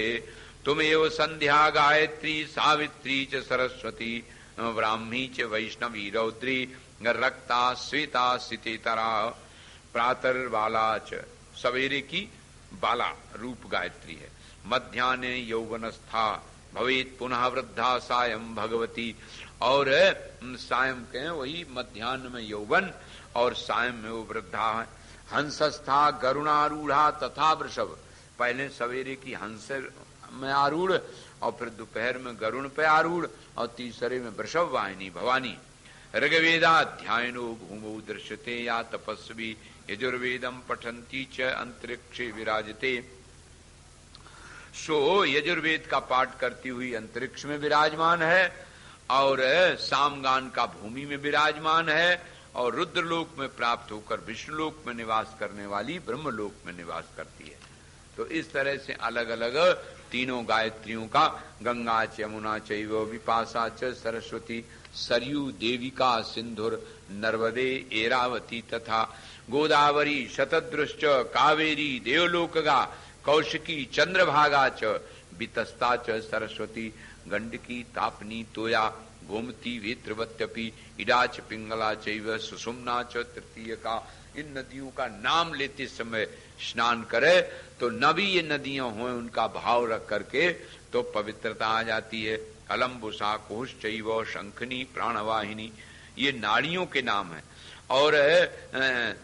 तुमेव संध्या गायत्री सावित्री च सरस्वती ब्राह्मी च वैष्णवी रौद्री रक्ता श्वेता सितेतरा प्रातः बाला च। सवेरे की बाला रूप गायत्री है। मध्याह्ने यौवनस्था भवेत पुनः वृद्धा सायं भगवती। और सायं के वही मध्याह्न में यौवन और सायं में वो वृद्धा है। हंसस्था गरुणारूढ़ा तथा वृषभ। पहले सवेरे की हंस में आरूढ़ और फिर दोपहर में गरुण पे आरूढ़ और तीसरे में वृषभ वाहिनी भवानी। ऋग्वेदाध्यायनो भूमौ दृश्यते या तपस्वी यजुर्वेदम पठन्ति च अंतरिक्षे विराजते। सो यजुर्वेद का पाठ करती हुई अंतरिक्ष में विराजमान है और सामगान का भूमि में विराजमान है और रुद्रलोक में प्राप्त होकर विष्णुलोक में निवास करने वाली ब्रह्मलोक में निवास करती है। तो इस तरह से अलग अलग तीनों गायत्रियों का गंगा च यमुना चैव विपाशा च सरस्वती सरयू देविका सिंधुर नर्मदे एरावती तथा गोदावरी शतद्रुश्च कावेरी देवलोकगा कौशिकी चंद्रभागा च वितस्ता च सरस्वती गंडकी तापनी तोया गोमती वेत्रवत्यपि इडाच पिंगला चैव सुषुम्ना च तृतीय का। इन नदियों का नाम लेते समय स्नान करे तो न भी ये नदियां हों उनका भाव रख करके तो पवित्रता आ जाती है। अलम्बुसा कोश्चैव शंखनी प्राणवाहिनी ये नाड़ियों के नाम है। और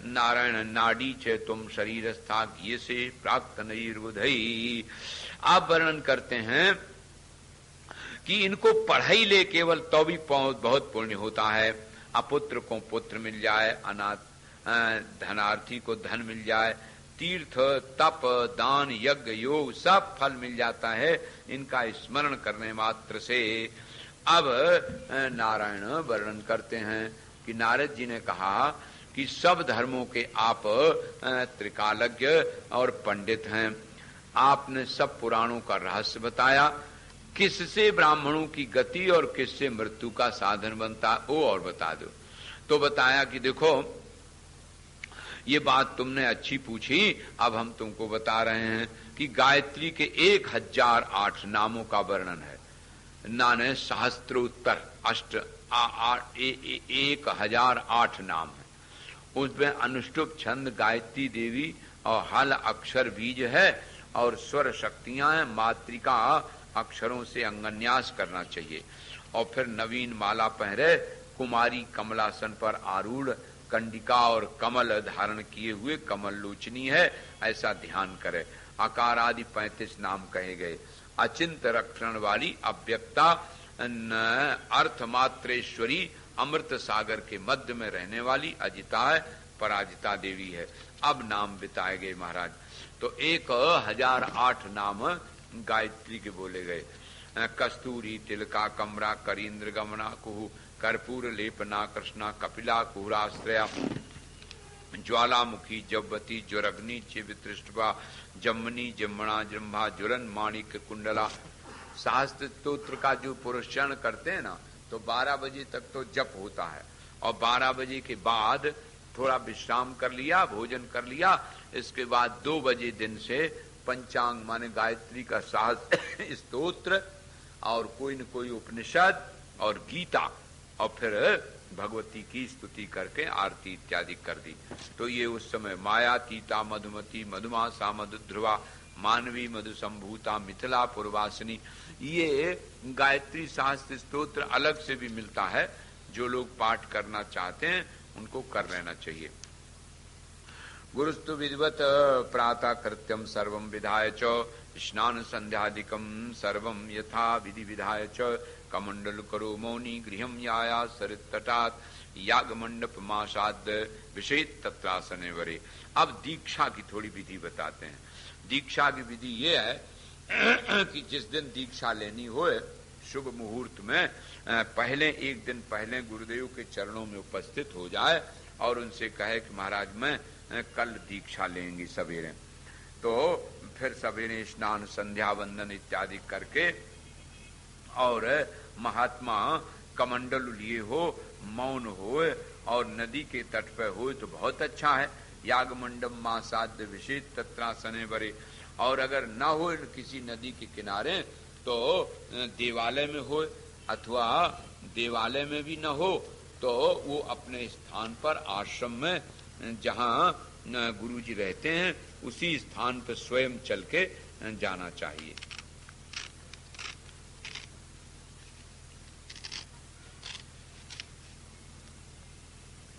नारायण नाड़ी च तुम शरीरस्था घी से प्राक्तनैर्बुधई। आप वर्णन करते हैं कि इनको पढ़ाई ले केवल तो भी बहुत पुण्य होता है। अपुत्र को पुत्र मिल जाए, अनाथ धनार्थी को धन मिल जाए, तीर्थ तप दान यज्ञ योग सब फल मिल जाता है इनका स्मरण करने मात्र से। अब नारायण वर्णन करते हैं कि नारद जी ने कहा कि सब धर्मों के आप त्रिकालज्ञ और पंडित हैं। आपने सब पुराणों का रहस्य बताया, किससे ब्राह्मणों की गति और किससे मृत्यु का साधन बनता वो और बता दो। तो बताया कि देखो ये बात तुमने अच्छी पूछी, अब हम तुमको बता रहे हैं कि गायत्री के 1008 नामों का वर्णन है। नाने सहस्त्रोत्तर 1008 नाम है। उसमें अनुष्टुप छंद गायत्री देवी और हल अक्षर बीज है और स्वर शक्तियां हैं। मातृका अक्षरों से अंगन्यास करना चाहिए और फिर नवीन माला पहरे, कुमारी कमलासन पर आरूढ़, कंडिका और कमल धारण किए हुए कमल लोचनी है, ऐसा ध्यान करे। आकार आदि 35 नाम कहे गए। अचिंत रक्षण वाली, अव्यक्ता, अर्थमात्रेश्वरी, अमृत सागर के मध्य में रहने वाली अजिता है, पराजिता देवी है। अब नाम बिताए गए महाराज। तो 1008 नाम गायत्री के बोले गए। कस्तूरी, तिलका, कमरा, करीन्द्र गमना, कुहू, कर्पूर लेपना, कृष्णा, कपिला, कुहराश्रया, ज्वालामुखी, जबवती, ज्वरग्नि, चिवितृष्टवा, जमनी, जमना, जम्भा, ज्वलन, माणिक, कुंडला। शास्त्र स्तोत्र का जो पुरस्चरण करते हैं ना, तो 12 बजे तक तो जप होता है, और 12 बजे के बाद थोड़ा विश्राम कर लिया, भोजन कर लिया। इसके बाद 2 बजे दिन से पंचांग माने गायत्री का शास्त्र स्तोत्र और कोई न कोई उपनिषद और गीता, और फिर भगवती की स्तुति करके आरती इत्यादि कर दी। तो ये उस समय माया, तीता, मधुमती, मधुमासा, मधुध्रुवा, मानवी, मधुसंभूता, मिथिला पूर्वासिनी, ये गायत्री शास्त्र स्तोत्र अलग से भी मिलता है। जो लोग पाठ करना चाहते हैं उनको कर लेना चाहिए। गुरुस्तु विधिवत प्रातः कृत्यम सर्वं विधाय च, स्नान संध्यादिकम सर्वं यथा विधि विधाय च, कमंडल करो मौनी गृहम याया सरित तटात, याग मंडप मासाद विषेद तत्रासने वरे। अब दीक्षा की थोड़ी विधि बताते हैं। दीक्षा की विधि ये है कि जिस दिन दीक्षा लेनी हो शुभ मुहूर्त में पहले, एक दिन पहले गुरुदेव के चरणों में उपस्थित हो जाए और उनसे कहे कि महाराज मैं कल दीक्षा लेंगी सवेरे। तो फिर सवेरे स्नान संध्या वंदन इत्यादि करके, और महात्मा कमंडल लिए हो, मौन हो और नदी के तट पर हो तो बहुत अच्छा है। याग मंडप मासाद्य विशेष तत्रासने बरे। और अगर न हो किसी नदी के किनारे तो देवालय में हो, अथवा देवालय में भी न हो तो वो अपने स्थान पर आश्रम में जहाँ गुरुजी रहते हैं उसी स्थान पर स्वयं चल के जाना चाहिए।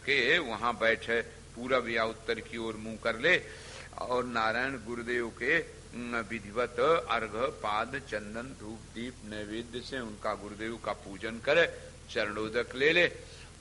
के वहां बैठे, पूरब या उत्तर की ओर मुंह कर ले और नारायण गुरुदेव के विधिवत अर्घ, पाद, चंदन, धूप, दीप नैवेद्य से उनका गुरुदेव का पूजन करे, चरणोदक ले ले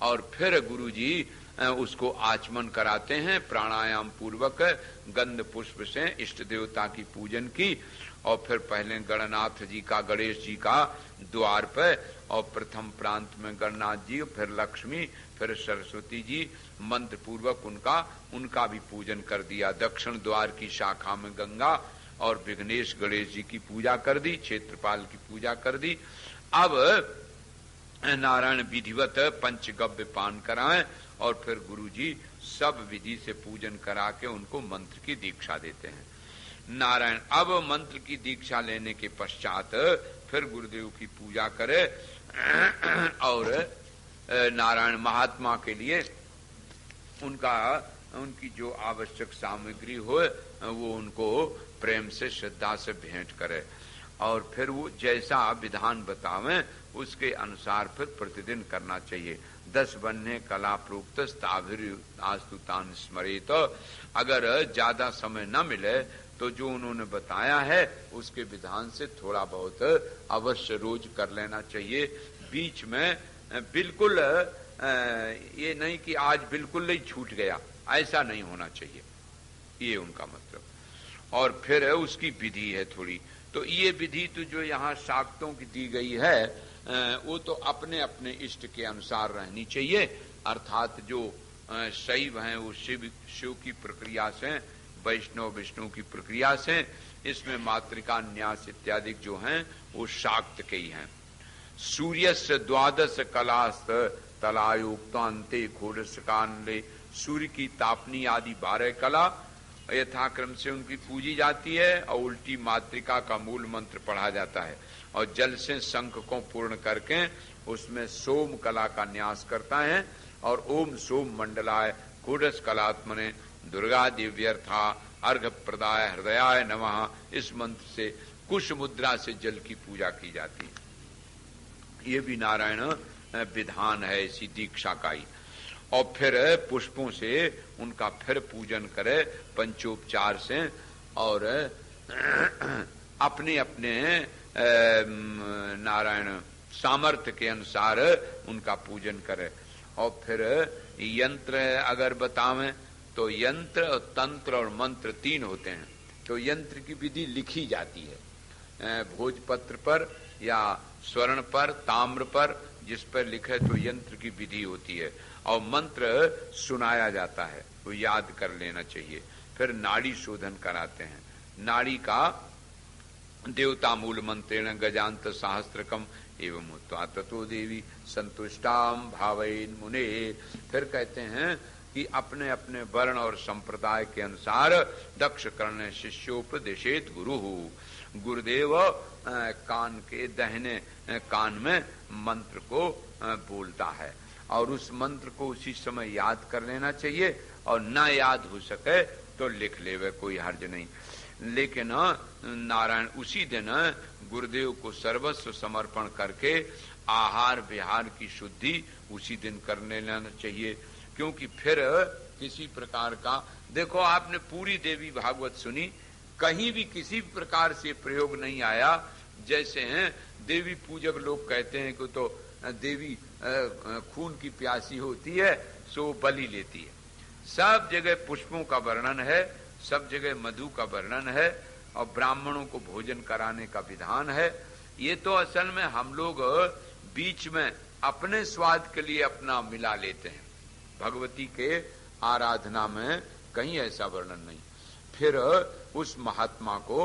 और फिर गुरुजी उसको आचमन कराते हैं। प्राणायाम पूर्वक गंध पुष्प से इष्ट देवता की पूजन की, और फिर पहले गणनाथ जी का, गणेश जी का द्वार पर, और प्रथम प्रांत में गणनाथ जी, फिर लक्ष्मी, फिर सरस्वती जी, मंत्र पूर्वक उनका भी पूजन कर दिया। दक्षिण द्वार की शाखा में गंगा और विघ्नेश गणेश जी की पूजा कर दी, क्षेत्रपाल की पूजा कर दी। अब नारायण विधिवत पंचगव्य पान कराएं और फिर गुरुजी सब विधि से पूजन करा के उनको मंत्र की दीक्षा देते हैं। नारायण अब मंत्र की दीक्षा लेने के पश्चात फिर गुरुदेव की पूजा करे और नारायण महात्मा के लिए उनकी जो आवश्यक सामग्री हो वो उनको प्रेम से, श्रद्धा से भेंट करे, और फिर वो जैसा विधान बतावें उसके अनुसार फिर प्रतिदिन करना चाहिए। 10 बन्हे कला प्रोक्त आस्तुतान स्मरेत। अगर ज्यादा समय न मिले तो जो उन्होंने बताया है उसके विधान से थोड़ा बहुत अवश्य रोज कर लेना चाहिए। बीच में बिल्कुल ये नहीं कि आज बिल्कुल नहीं छूट गया, ऐसा नहीं होना चाहिए, ये उनका मतलब। और फिर उसकी विधि है थोड़ी, तो ये विधि तो जो यहाँ शाक्तों की दी गई है वो तो अपने अपने इष्ट के अनुसार रहनी चाहिए। अर्थात जो शैव हैं वो शिव की प्रक्रिया से, वैष्णव विष्णु की प्रक्रिया से, इसमें मातृका न्यास इत्यादि जो हैं वो शाक्त के ही हैं। सूर्यस्य 12 कलास्त तलायुक्तांते घोड़सकान्ले। सूर्य की तापनी आदि 12 कला यथाक्रम से उनकी पूजी जाती है और उल्टी मातृका का मूल मंत्र पढ़ा जाता है, और जल से शंख को पूर्ण करके उसमें सोम कला का न्यास करता है, और ओम सोम मंडलाय घोड़स कलात्मने दुर्गा दिव्यर्था अर्घ प्रदाय हृदयाय नमः, इस मंत्र से कुश मुद्रा से जल की पूजा की जाती है। ये भी नारायण विधान है इसी दीक्षा का ही। और फिर पुष्पों से उनका फिर पूजन करे पंचोपचार से, और अपने अपने नारायण सामर्थ्य के अनुसार उनका पूजन करे। और फिर यंत्र अगर बतावें तो यंत्र और तंत्र और मंत्र 3 होते हैं। तो यंत्र की विधि लिखी जाती है भोजपत्र पर या स्वर्ण पर, ताम्र पर, जिस पर लिखे तो यंत्र की विधि होती है। और मंत्र सुनाया जाता है, वो याद कर लेना चाहिए। फिर नाड़ी शोधन कराते हैं। नाड़ी का देवता मूल मंत्रेण गजांत सहस्त्रकम एवं उत्वा ततो देवी संतुष्टाम भावैन मुने। फिर कहते हैं कि अपने अपने वर्ण और संप्रदाय के अनुसार दक्ष कर्ण शिष्योपदेशेत गुरु। गुरुदेव कान के दाहिने कान में मंत्र को बोलता है और उस मंत्र को उसी समय याद कर लेना चाहिए, और ना याद हो सके तो लिख लेवे, कोई हर्ज नहीं। लेकिन नारायण उसी दिन गुरुदेव को सर्वस्व समर्पण करके आहार विहार की शुद्धि उसी दिन करने लेना चाहिए। क्योंकि फिर किसी प्रकार का, देखो आपने पूरी देवी भागवत सुनी, कहीं भी किसी प्रकार से प्रयोग नहीं आया। जैसे हैं देवी पूजक लोग कहते हैं कि तो देवी खून की प्यासी होती है सो बलि लेती है। सब जगह पुष्पों का वर्णन है, सब जगह मधु का वर्णन है और ब्राह्मणों को भोजन कराने का विधान है। ये तो असल में हम लोग बीच में अपने स्वाद के लिए अपना मिला लेते हैं। भगवती के आराधना में कहीं ऐसा वर्णन नहीं। फिर उस महात्मा को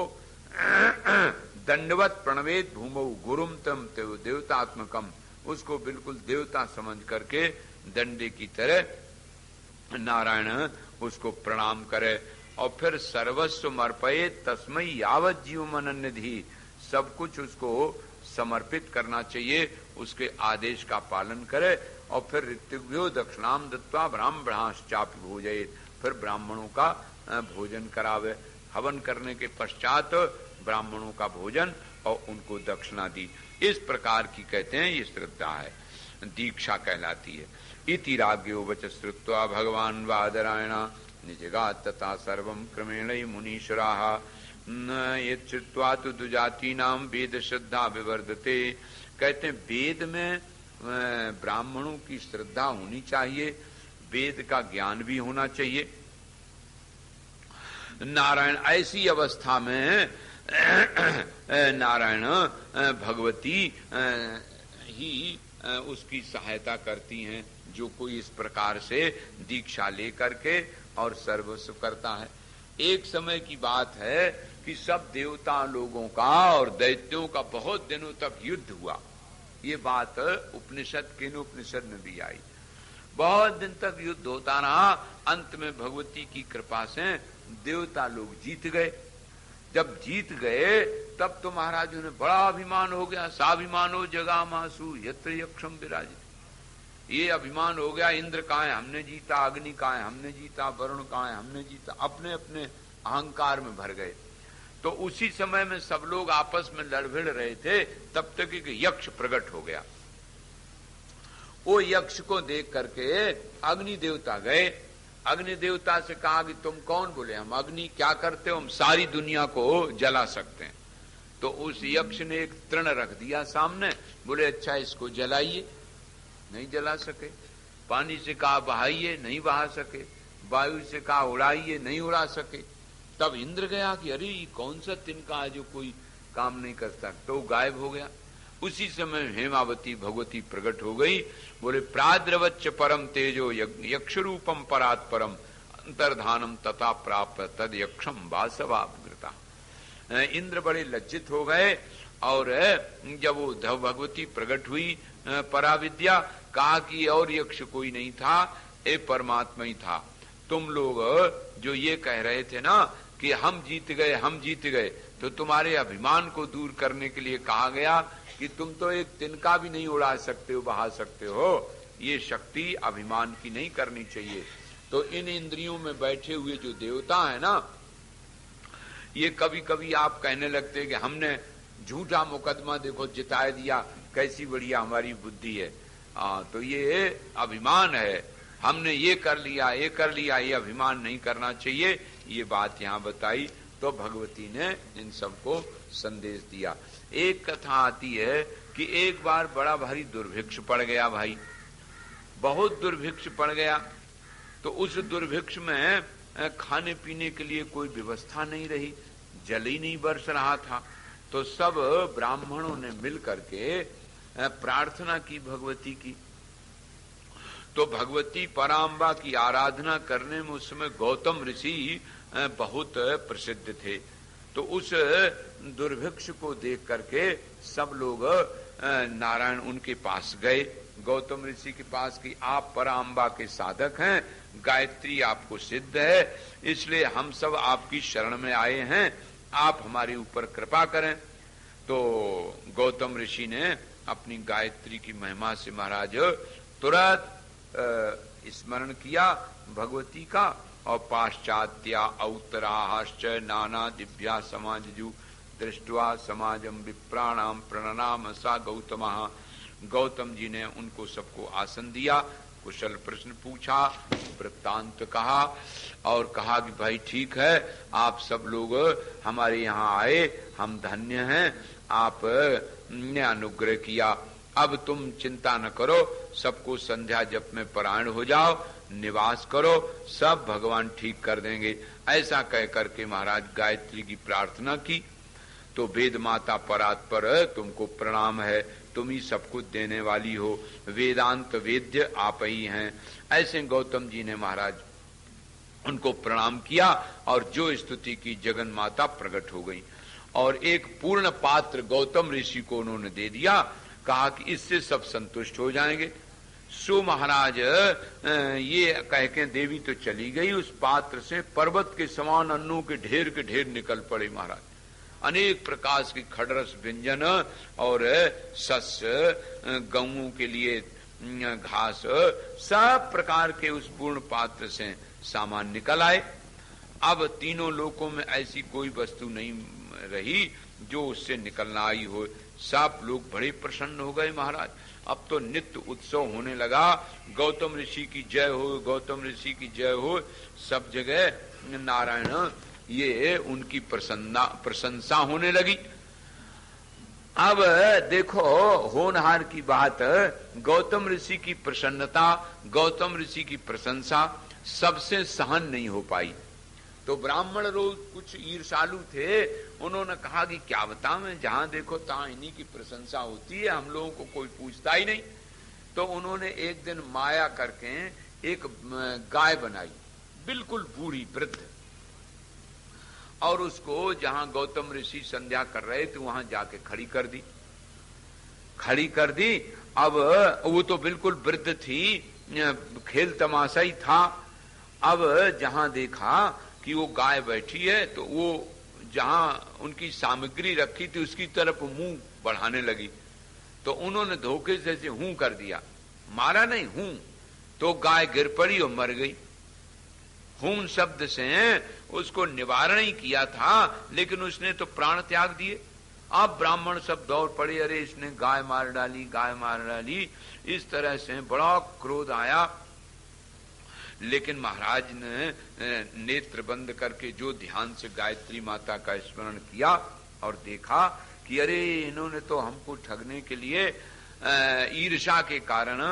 दंडवत प्रणवेद भूमौ गुरुम तम देवतात्मकम, उसको बिल्कुल देवता समझ करके दंडे की तरह नारायण उसको प्रणाम करे। और फिर सर्वस्व मर्पये तस्मै यावत जीव अनन्यधि, सब कुछ उसको समर्पित करना चाहिए, उसके आदेश का पालन करे। और फिर ऋत्विभ्यो दक्षिणाम दत्वा ब्राह्मणाश्चापि भोजयेत्, फिर ब्राह्मणों का भोजन करावे। हवन करने के पश्चात ब्राह्मणों का भोजन और उनको दक्षिणा दी। इस प्रकार की कहते हैं ये श्रद्धा है, दीक्षा कहलाती है। इति राज्ञो वच श्रुत्वा भगवान वादरायणा निजगात् तथा सर्वं क्रमेण मुनीश्वराः यत् श्रुत्वा तु दुजातीनां वेद श्रद्धा विवर्धते। कहते हैं वेद में ब्राह्मणों की श्रद्धा होनी चाहिए, वेद का ज्ञान भी होना चाहिए। नारायण ऐसी अवस्था में नारायण भगवती ही उसकी सहायता करती हैं, जो कोई इस प्रकार से दीक्षा लेकर के और सर्वस्व करता है। एक समय की बात है कि सब देवता लोगों का और दैत्यों का बहुत दिनों तक युद्ध हुआ। ये बात उपनिषद केनोपनिषद में भी आई। बहुत दिन तक युद्ध होता रहा, अंत में भगवती की कृपा से देवता लोग जीत गए। जब जीत गए तब तो महाराजों ने बड़ा अभिमान हो गया। साभिमानो जगामासु यत्र यक्षम विराजित, ये अभिमान हो गया, इंद्र कहाँ है हमने जीता, अग्नि कहाँ है हमने जीता, वरुण कहाँ है हमने जीता, अपने अपने अहंकार में भर गए। तो उसी समय में सब लोग आपस में लड़ भिड़ रहे थे, तब तक एक यक्ष प्रकट हो गया। वो यक्ष को देख करके अग्नि देवता गए। अग्नि देवता से कहा कि तुम कौन? बोले हम अग्नि। क्या करते हो? हम सारी दुनिया को जला सकते हैं। तो उस यक्ष ने एक तृण रख दिया सामने, बोले अच्छा इसको जलाइए, नहीं जला सके। पानी से कहा बहाइए, नहीं बहा सके। वायु से कहा उड़ाइए, नहीं उड़ा सके। तब इंद्र गया कि अरे ये कौन सा तिनका है जो कोई काम नहीं करता, तो गायब हो गया। उसी समय हेमावती भगवती प्रकट हो गई, बोले प्राद्रवच्च परम तेजो यक्ष रूपम परात् परम अंतर्धानम तथा प्राप्त तद यक्षम वासवावृता। इंद्र बड़े लज्जित हो गए और जब वो भगवती प्रकट हुई पराविद्या, कहा कि और यक्ष कोई नहीं था, ये परमात्मा ही था। तुम लोग जो ये कह रहे थे ना कि हम जीत गए हम जीत गए, तो तुम्हारे अभिमान को दूर करने के लिए कहा गया कि तुम तो एक तिनका भी नहीं उड़ा सकते हो, बहा सकते हो। ये शक्ति अभिमान की नहीं करनी चाहिए। तो इन इंद्रियों में बैठे हुए जो देवता है ना, ये कभी कभी आप कहने लगते कि हमने झूठा मुकदमा देखो जिता दिया, कैसी बढ़िया हमारी बुद्धि है। तो ये अभिमान है, हमने ये कर लिया ये कर लिया, ये अभिमान नहीं करना चाहिए। ये बात यहाँ बताई। तो भगवती ने इन सबको संदेश दिया। एक कथा आती है कि एक बार बड़ा भारी दुर्भिक्ष पड़ गया भाई, बहुत दुर्भिक्ष पड़ गया। तो उस दुर्भिक्ष में खाने पीने के लिए कोई व्यवस्था नहीं रही, जल ही नहीं बरस रहा था। तो सब ब्राह्मणों ने मिल करके प्रार्थना की भगवती की। तो भगवती पराम्बा की आराधना करने में उस समय गौतम ऋषि बहुत प्रसिद्ध थे। तो उस दुर्भिक्ष को देख करके सब लोग नारायण उनके पास गए, गौतम ऋषि के पास कि आप पराम्बा के साधक हैं, गायत्री आपको सिद्ध है, इसलिए हम सब आपकी शरण में आए हैं, आप हमारे ऊपर कृपा करें। तो गौतम ऋषि ने अपनी गायत्री की महिमा से महाराज तुरंत स्मरण किया भगवती का, और पाश्चात्या औत्तराश्च नाना दिव्या समाजजु दृष्ट्वा समाजम विप्राणाम प्रणनाम सा गौतम। गौतम जी ने उनको सबको आसन दिया, कुशल प्रश्न पूछा, वृत्तांत कहा और कहा कि भाई ठीक है, आप सब लोग हमारे यहाँ आए, हम धन्य हैं, आप ने अनुग्रह किया। अब तुम चिंता न करो, सबको संध्या जप में परायण हो जाओ, निवास करो, सब भगवान ठीक कर देंगे। ऐसा कह करके महाराज गायत्री की प्रार्थना की। तो वेद माता परात्पर तुमको प्रणाम है, तुम ही सब कुछ देने वाली हो, वेदांत वेद्य आप ही हैं। ऐसे गौतम जी ने महाराज उनको प्रणाम किया और जो स्तुति की जगन माता प्रकट हो गई। और एक पूर्ण पात्र गौतम ऋषि को उन्होंने दे दिया, कहा कि इससे सब संतुष्ट हो जाएंगे। सो महाराज ये कह के देवी तो चली गई, उस पात्र से पर्वत के समान अन्नों के ढेर निकल पड़े महाराज। अनेक प्रकार के खड़रस व्यंजन और सस्य, गऊं के लिए घास, सब प्रकार के उस पूर्ण पात्र से सामान निकल आए। अब तीनों लोकों में ऐसी कोई वस्तु नहीं रही जो उससे निकलना आई हो। सब लोग बड़े प्रसन्न हो गए महाराज। अब तो नित्य उत्सव होने लगा, गौतम ऋषि की जय हो, गौतम ऋषि की जय हो, सब जगह नारायण ये उनकी प्रशंसा होने लगी। अब देखो होनहार की बात, गौतम ऋषि की प्रसन्नता, गौतम ऋषि की प्रशंसा सबसे सहन नहीं हो पाई। तो ब्राह्मण लोग कुछ ईर्षालु थे, उन्होंने कहा कि क्या बताएं, जहां देखो तहां इन्हीं की प्रशंसा होती है, हम लोगों को कोई पूछता ही नहीं। तो उन्होंने एक दिन माया करके एक गाय बनाई, बिल्कुल बूढ़ी वृद्ध, और उसको जहां गौतम ऋषि संध्या कर रहे थे वहां जाके खड़ी कर दी। अब वो तो बिल्कुल वृद्ध थी, खेल तमाशा ही था। अब जहां देखा कि वो गाय बैठी है, तो वो जहां उनकी सामग्री रखी थी उसकी तरफ मुंह बढ़ाने लगी। तो उन्होंने धोखे से हूं कर दिया, मारा नहीं, हूं। तो गाय गिर पड़ी और मर गई। हूं शब्द से उसको निवारण ही किया था, लेकिन उसने तो प्राण त्याग दिए। अब ब्राह्मण सब दौड़ पड़े, अरे इसने गाय मार डाली। इस तरह से बड़ा क्रोध आया। लेकिन महाराज ने नेत्र बंद करके जो ध्यान से गायत्री माता का स्मरण किया और देखा कि अरे इन्होंने तो हमको ठगने के लिए ईर्षा के कारण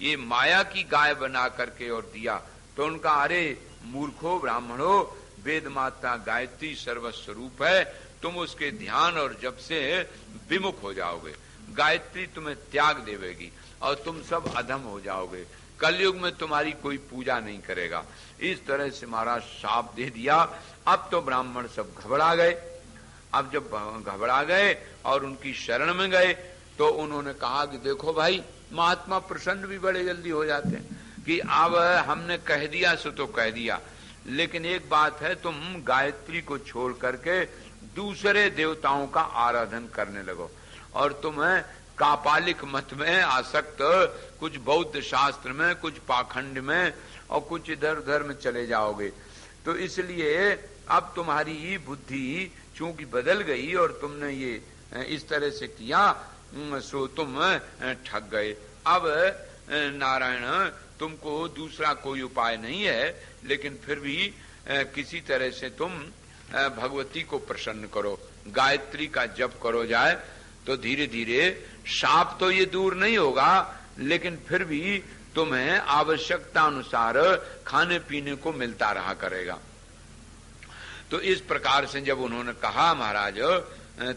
ये माया की गाय बना करके और दिया। तो उनका अरे मूर्खो ब्राह्मणों, वेद माता गायत्री सर्वस्वरूप है, तुम उसके ध्यान और जप से विमुख हो जाओगे, गायत्री तुम्हें त्याग देवेगी और तुम सब अधम हो जाओगे, कलयुग में तुम्हारी कोई पूजा नहीं करेगा। इस तरह से महाराज शाप दे दिया। अब तो ब्राह्मण सब घबरा गए। अब जब घबरा गए और उनकी शरण में गए तो उन्होंने कहा कि देखो भाई, महात्मा प्रसन्न भी बड़े जल्दी हो जाते हैं कि अब हमने कह दिया सो तो कह दिया, लेकिन एक बात है, तुम गायत्री को छोड़ करके दूसरे देवताओं का आराधन करने लगो और तुम्हें कापालिक मत में आसक्त, कुछ बौद्ध शास्त्र में, कुछ पाखंड में और कुछ इधर उधर में चले जाओगे। तो इसलिए अब तुम्हारी बुद्धि चूंकि बदल गई और तुमने ये इस तरह से किया, सो तुम ठग गए। अब नारायण तुमको दूसरा कोई उपाय नहीं है, लेकिन फिर भी किसी तरह से तुम भगवती को प्रसन्न करो, गायत्री का जप करो जाए तो धीरे धीरे शाप तो ये दूर नहीं होगा, लेकिन फिर भी तुम्हें आवश्यकता अनुसार खाने पीने को मिलता रहा करेगा। तो इस प्रकार से जब उन्होंने कहा महाराज,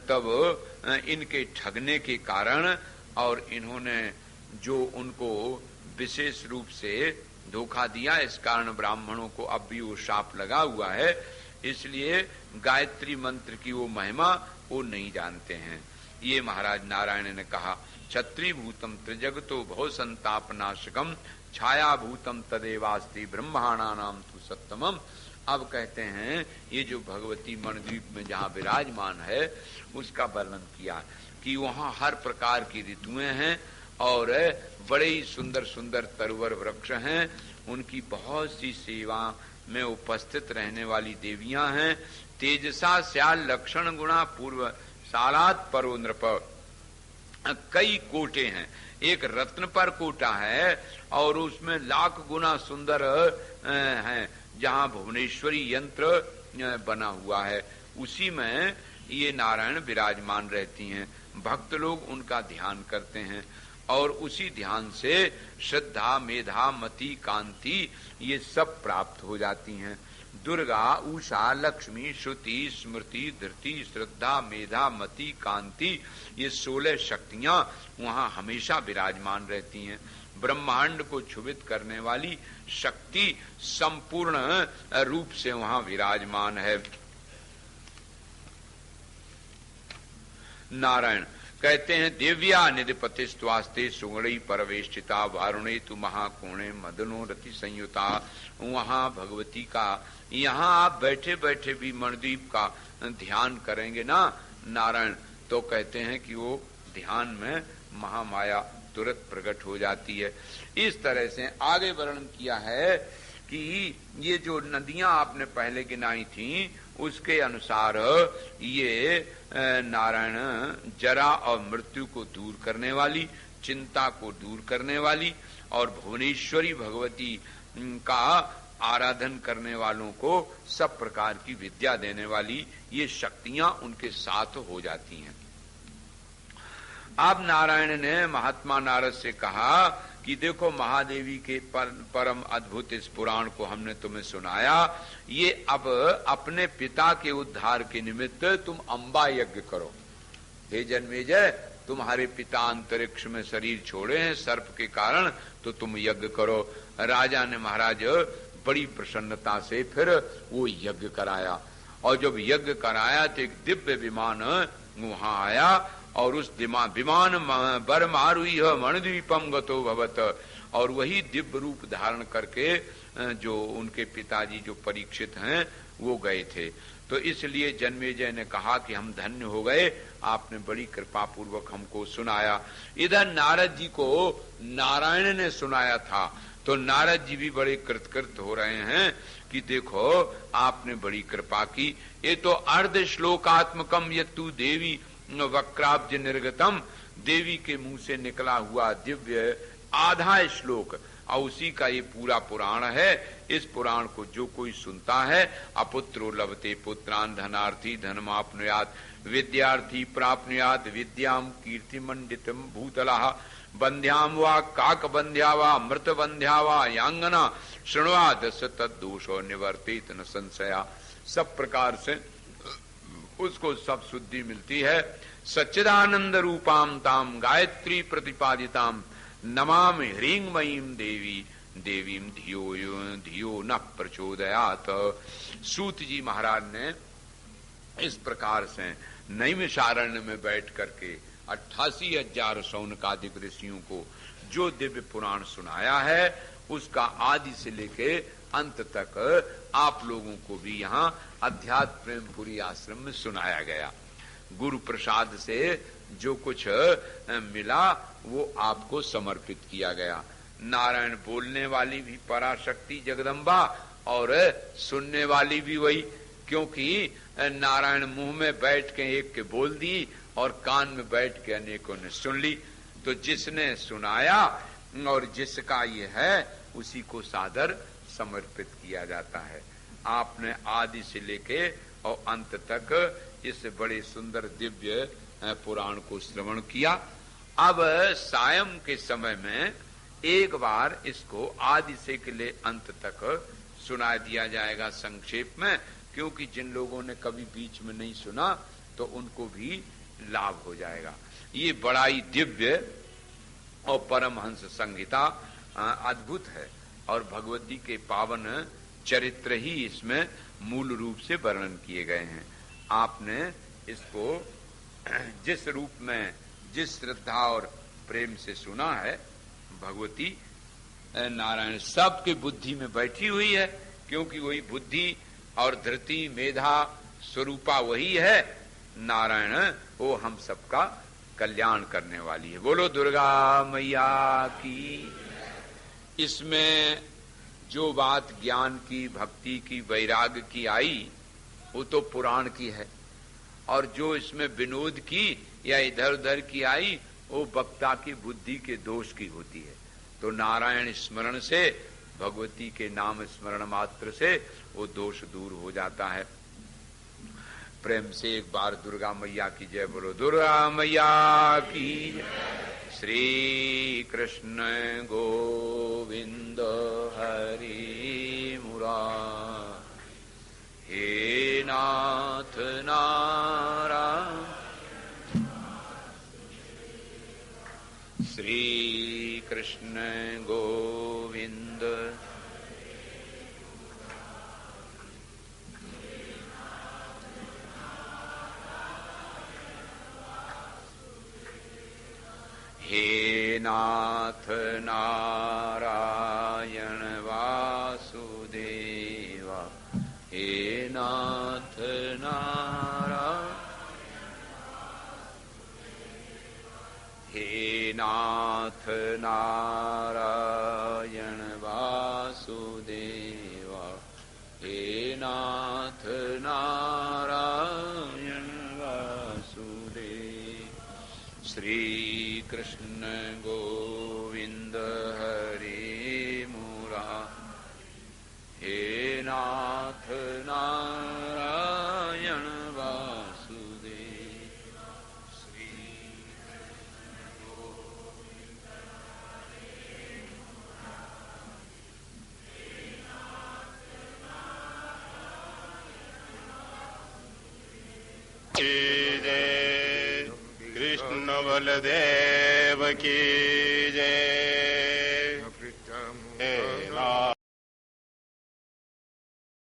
तब इनके ठगने के कारण और इन्होंने जो उनको विशेष रूप से धोखा दिया, इस कारण ब्राह्मणों को अब भी वो शाप लगा हुआ है। इसलिए गायत्री मंत्र की वो महिमा वो नहीं जानते हैं। ये महाराज नारायण ने कहा, क्षत्रि भूतम त्रिजगतो भव संताप नाशकम छाया भूतम तदेवास्ति ब्रह्माणा नाम तु सत्तमम। अब कहते हैं ये जो भगवती मणिद्वीप में जहाँ विराजमान है उसका वर्णन किया कि वहाँ हर प्रकार की ऋतुएं हैं और बड़े ही सुंदर सुंदर तरुवर वृक्ष हैं, उनकी बहुत सी सेवा में उपस्थित रहने वाली देवियां हैं। तेजसा श्याल लक्षण गुणा पूर्व सालात परो नृप, कई कोटे हैं, एक रत्न पर कोटा है और उसमें लाख गुना सुंदर है, जहाँ भुवनेश्वरी यंत्र बना हुआ है उसी में ये नारायण विराजमान रहती हैं। भक्त लोग उनका ध्यान करते हैं और उसी ध्यान से श्रद्धा मेधा मति कांति ये सब प्राप्त हो जाती हैं। दुर्गा उषा लक्ष्मी श्रुति स्मृति धृति श्रद्धा मेधा मति कांति ये 16 शक्तियां वहां हमेशा विराजमान रहती हैं। ब्रह्मांड को क्षुभित करने वाली शक्ति संपूर्ण रूप से वहां विराजमान है। नारायण कहते हैं, देव्या निधिपति स्वास्ते सुगणी परवेष्टिता वारुणे तु महाकोणे मदनो रति संयुता। वहां भगवती का, यहाँ आप बैठे बैठे भी मणिद्वीप का ध्यान करेंगे ना नारायण, तो कहते हैं कि वो ध्यान में महामाया तुरंत प्रकट हो जाती है। इस तरह से आगे वर्णन किया है कि ये जो नदियां आपने पहले गिनाई थी उसके अनुसार ये नारायण जरा और मृत्यु को दूर करने वाली, चिंता को दूर करने वाली और भुवनेश्वरी भगवती का आराधन करने वालों को सब प्रकार की विद्या देने वाली ये शक्तियां उनके साथ हो जाती हैं। अब नारायण ने महात्मा नारद से कहा कि देखो महादेवी के परम अद्भुत इस पुराण को हमने तुम्हें सुनाया, ये अब अपने पिता के उद्धार के निमित्त तुम अम्बा यज्ञ करो। हे जन्मेजय, तुम्हारे पिता अंतरिक्ष में शरीर छोड़े हैं सर्प के कारण, तो तुम यज्ञ करो। राजा ने महाराज बड़ी प्रसन्नता से फिर वो यज्ञ कराया और जब यज्ञ कराया तो एक दिव्य विमान वहां आया और उस विमान बर मारुई मणिद्वीपम गतो भवत, और वही दिव्य रूप धारण करके जो उनके पिताजी जो परीक्षित हैं वो गए थे। तो इसलिए जन्मेजय ने कहा कि हम धन्य हो गए, आपने बड़ी कृपा पूर्वक हमको सुनाया। इधर नारद जी को नारायण ने सुनाया था, तो नारद जी भी बड़े कृतकृत हो रहे हैं कि देखो आपने बड़ी कृपा की। ये तो अर्ध श्लोकात्मकम यत्तु देवी वक्राब्ज निर्गतम, देवी के मुंह से निकला हुआ दिव्य आधा श्लोक और उसी का ये पूरा पुराण है। इस पुराण को जो कोई सुनता है, अपुत्रो लभते पुत्रान धनार्थी धनमाप्नुयात्, विद्यार्थी प्राप्नुयात् विद्याम कीर्तिमंडितम भूतलः, बंध्याम वा काक बंध्या वा मृत बंध्या वा यांगना शृण्वा दस तद्दोषो निवर्तित न संशया। सब प्रकार से उसको सब शुद्धि मिलती है। सच्चिदानंद रूपाम ताम गायत्री प्रतिपादिताम नमामि ह्रींमयीं देवी देवीं धियो न प्रचोदयात। सूत जी महाराज ने इस प्रकार से नैमिषारण्य में बैठ करके 88,000 शौनकादिक ऋषियों को जो दिव्य पुराण सुनाया है उसका आदि से लेके अंत तक आप लोगों को भी यहाँ अध्यात्म प्रेमपुरी आश्रम में सुनाया गया। गुरु प्रसाद से जो कुछ मिला वो आपको समर्पित किया गया। नारायण बोलने वाली भी पराशक्ति जगदम्बा और सुनने वाली भी वही, क्योंकि नारायण मुंह में बैठ के एक के बोल दी और कान में बैठ के अनेकों ने सुन ली। तो जिसने सुनाया और जिसका ये है उसी को सादर समर्पित किया जाता है। आपने आदि से लेके और अंत तक इस बड़े सुंदर दिव्य पुराण को श्रवण किया। अब सायं के समय में एक बार इसको आदि से ले अंत तक सुना दिया जाएगा संक्षेप में, क्योंकि जिन लोगों ने कभी बीच में नहीं सुना तो उनको भी लाभ हो जाएगा। ये बड़ा ही दिव्य और परमहंस संहिता अद्भुत है और भगवती के पावन चरित्र ही इसमें मूल रूप से वर्णन किए गए हैं। आपने इसको जिस रूप में, जिस श्रद्धा और प्रेम से सुना है, भगवती नारायण सबके बुद्धि में बैठी हुई है, क्योंकि वही बुद्धि और धृति मेधा स्वरूपा वही है। नारायण वो हम सबका कल्याण करने वाली है। बोलो दुर्गा मैया की। इसमें जो बात ज्ञान की, भक्ति की, वैराग्य की आई वो तो पुराण की है, और जो इसमें विनोद की या इधर उधर की आई वो वक्ता की बुद्धि के दोष की होती है। तो नारायण स्मरण से, भगवती के नाम स्मरण मात्र से वो दोष दूर हो जाता है। प्रेम से एक बार दुर्गा मैया की जय बोलो। दुर्गा मैया की। श्री कृष्ण गोविंद हरि मुरारी, हे नाथ नारायण। श्री कृष्ण गोविंद हे नाथ नारायण वासुदेवा, हे नाथ नारायण, हे नाथ नारायण वासुदेवा, हे नाथ नारायण वासुदेव। श्री कृष्ण गोविंद हरि मुरारी, हे नाथ नारायण वासुदेव। श्री गोविंद हरि मुरारी, हे नाथ नारायण। कृष्ण बलदेव की जय।